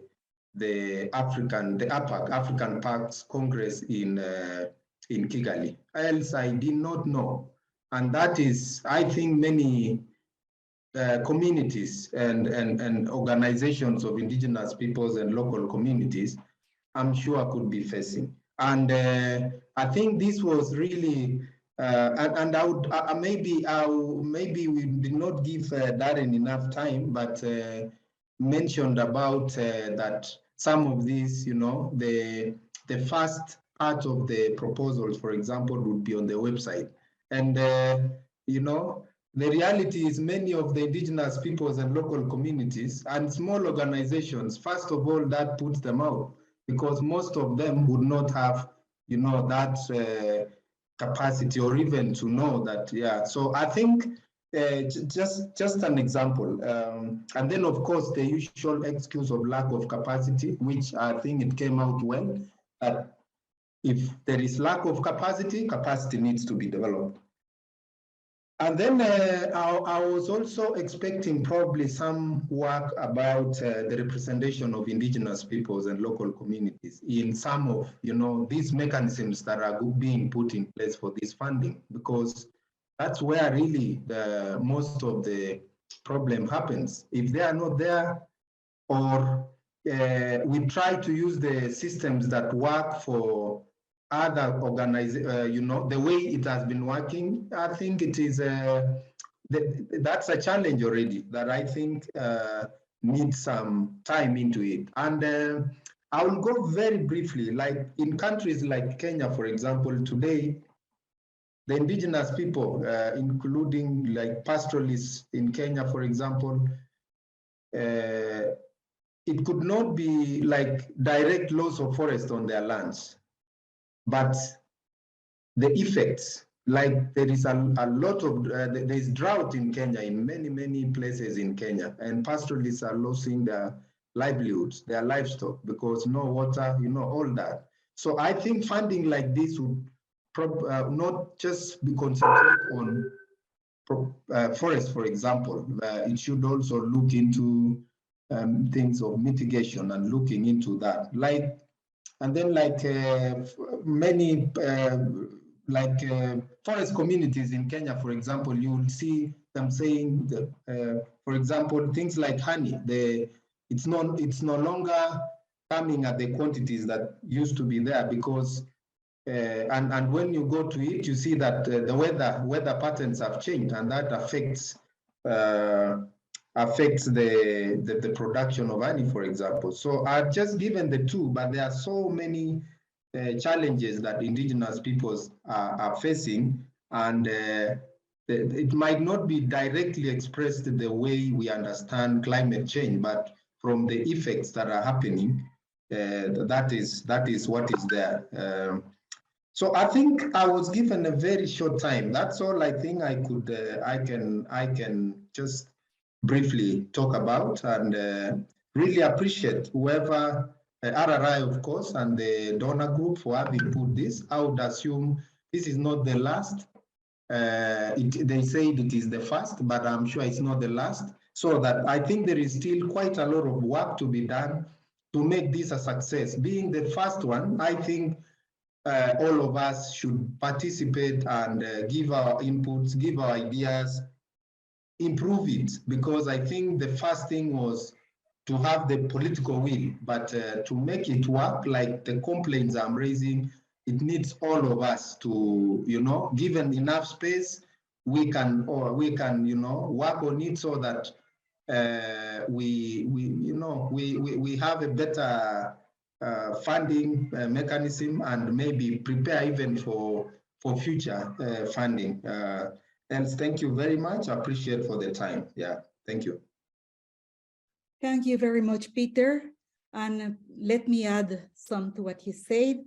APAC, African Parks Congress in Kigali. Else I did not know. And that is, I think many communities and organizations of indigenous peoples and local communities, I'm sure could be facing. And I think this was really, and I would maybe we did not give Darren enough time, but mentioned about that some of these, you know, the first part of the proposals, for example, would be on the website. And, you know, the reality is many of the indigenous peoples and local communities and small organizations, first of all, that puts them out, because most of them would not have, you know, that capacity or even to know that, yeah. So I think just an example. And then, of course, the usual excuse of lack of capacity, which I think it came out well, that if there is lack of capacity, capacity needs to be developed. And then I was also expecting probably some work about the representation of indigenous peoples and local communities in some of, you know, these mechanisms that are being put in place for this funding, because that's where really most of the problem happens. If they are not there, or we try to use the systems that work for other organizations, you know, the way it has been working, I think it is, that's a challenge already that I think needs some time into it. And I will go very briefly, like in countries like Kenya, for example, today, the indigenous people, including like pastoralists in Kenya, for example, it could not be like direct loss of forest on their lands, but the effects, like there is a lot of, there is drought in Kenya, in many places in Kenya, and pastoralists are losing their livelihoods, their livestock, because no water, you know, all that. So I think funding like this would not just be concentrated on forest, for example. It should also look into things of mitigation and looking into that. Like, and then like many forest communities in Kenya, for example, you will see them saying that, for example, things like honey, it's no longer coming at the quantities that used to be there, because and when you go to it, you see that the weather patterns have changed, and that affects the production of honey, for example. So I've just given the two, but there are so many challenges that indigenous peoples are facing, and it might not be directly expressed the way we understand climate change, but from the effects that are happening, that is what is there. So I think I was given a very short time. That's all I think I could, I can just briefly talk about, and really appreciate whoever, RRI of course, and the donor group for having put this. I would assume this is not the last. They say it is the first, but I'm sure it's not the last. So that I think there is still quite a lot of work to be done to make this a success. Being the first one, I think all of us should participate and give our inputs, give our ideas, improve it, because I think the first thing was to have the political will, but to make it work, like the complaints I'm raising, it needs all of us to, you know, given enough space, we can, you know, work on it so that we have a better funding mechanism, and maybe prepare even for future funding. And thank you very much. I appreciate for the time. Yeah, thank you. Thank you very much, Peter. And let me add some to what he said.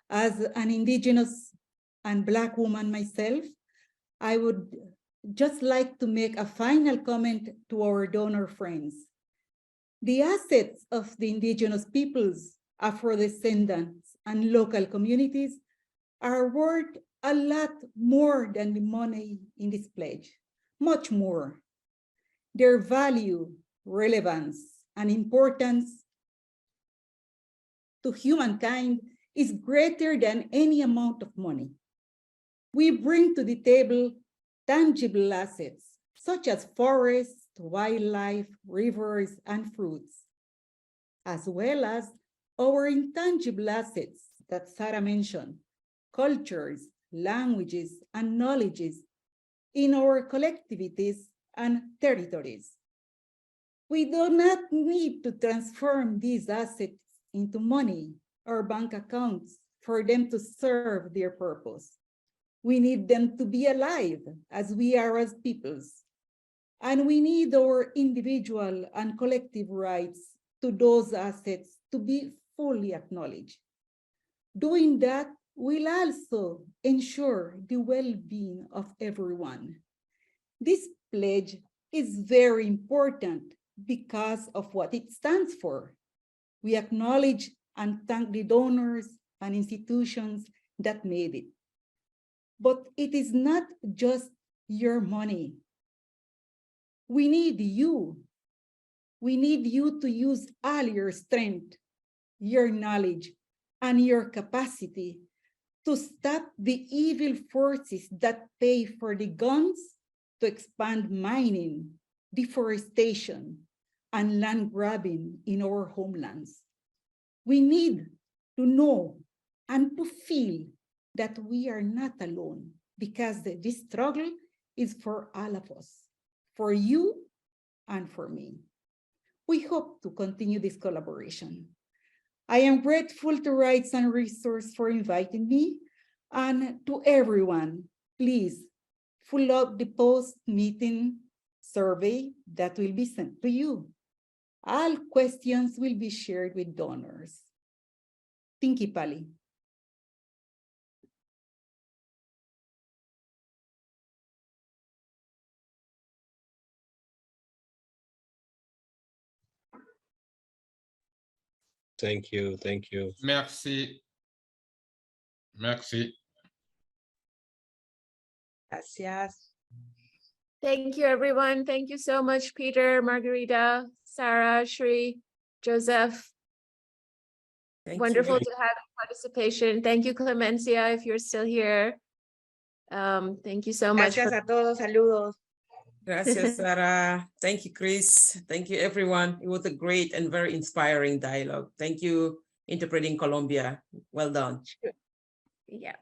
As an Indigenous and Black woman myself, I would just like to make a final comment to our donor friends. The assets of the Indigenous peoples, Afro-descendants, and local communities are worth a lot more than the money in this pledge, much more. Their value, relevance, and importance to humankind is greater than any amount of money. We bring to the table tangible assets, such as forests, wildlife, rivers, and fruits, as well as our intangible assets that Sarah mentioned, cultures, languages, and knowledges in our collectivities and territories. We do not need to transform these assets into money or bank accounts for them to serve their purpose. We need them to be alive as we are as peoples. And we need our individual and collective rights to those assets to be fully acknowledged. Doing that will also ensure the well-being of everyone. This pledge is very important because of what it stands for. We acknowledge and thank the donors and institutions that made it. But it is not just your money. We need you. We need you to use all your strength, your knowledge, and your capacity to stop the evil forces that pay for the guns to expand mining, deforestation, and land grabbing in our homelands. We need to know and to feel that we are not alone, because this struggle is for all of us, for you and for me. We hope to continue this collaboration. I am grateful to Rights and Resource for inviting me, and to everyone, please fill out the post-meeting survey that will be sent to you. All questions will be shared with donors. Tinki Pali. Thank you, thank you. Merci. Merci. Gracias. Thank you, everyone. Thank you so much, Peter, Margarita, Sarah, Shri, Joseph. Wonderful to have your participation. Thank you, Clemencia, if you're still here. Thank you so much. Gracias a todos. Saludos. Gracias, Sarah. Thank you, Chris. Thank you, everyone. It was a great and very inspiring dialogue. Thank you, Interpreting Colombia. Well done. Yeah.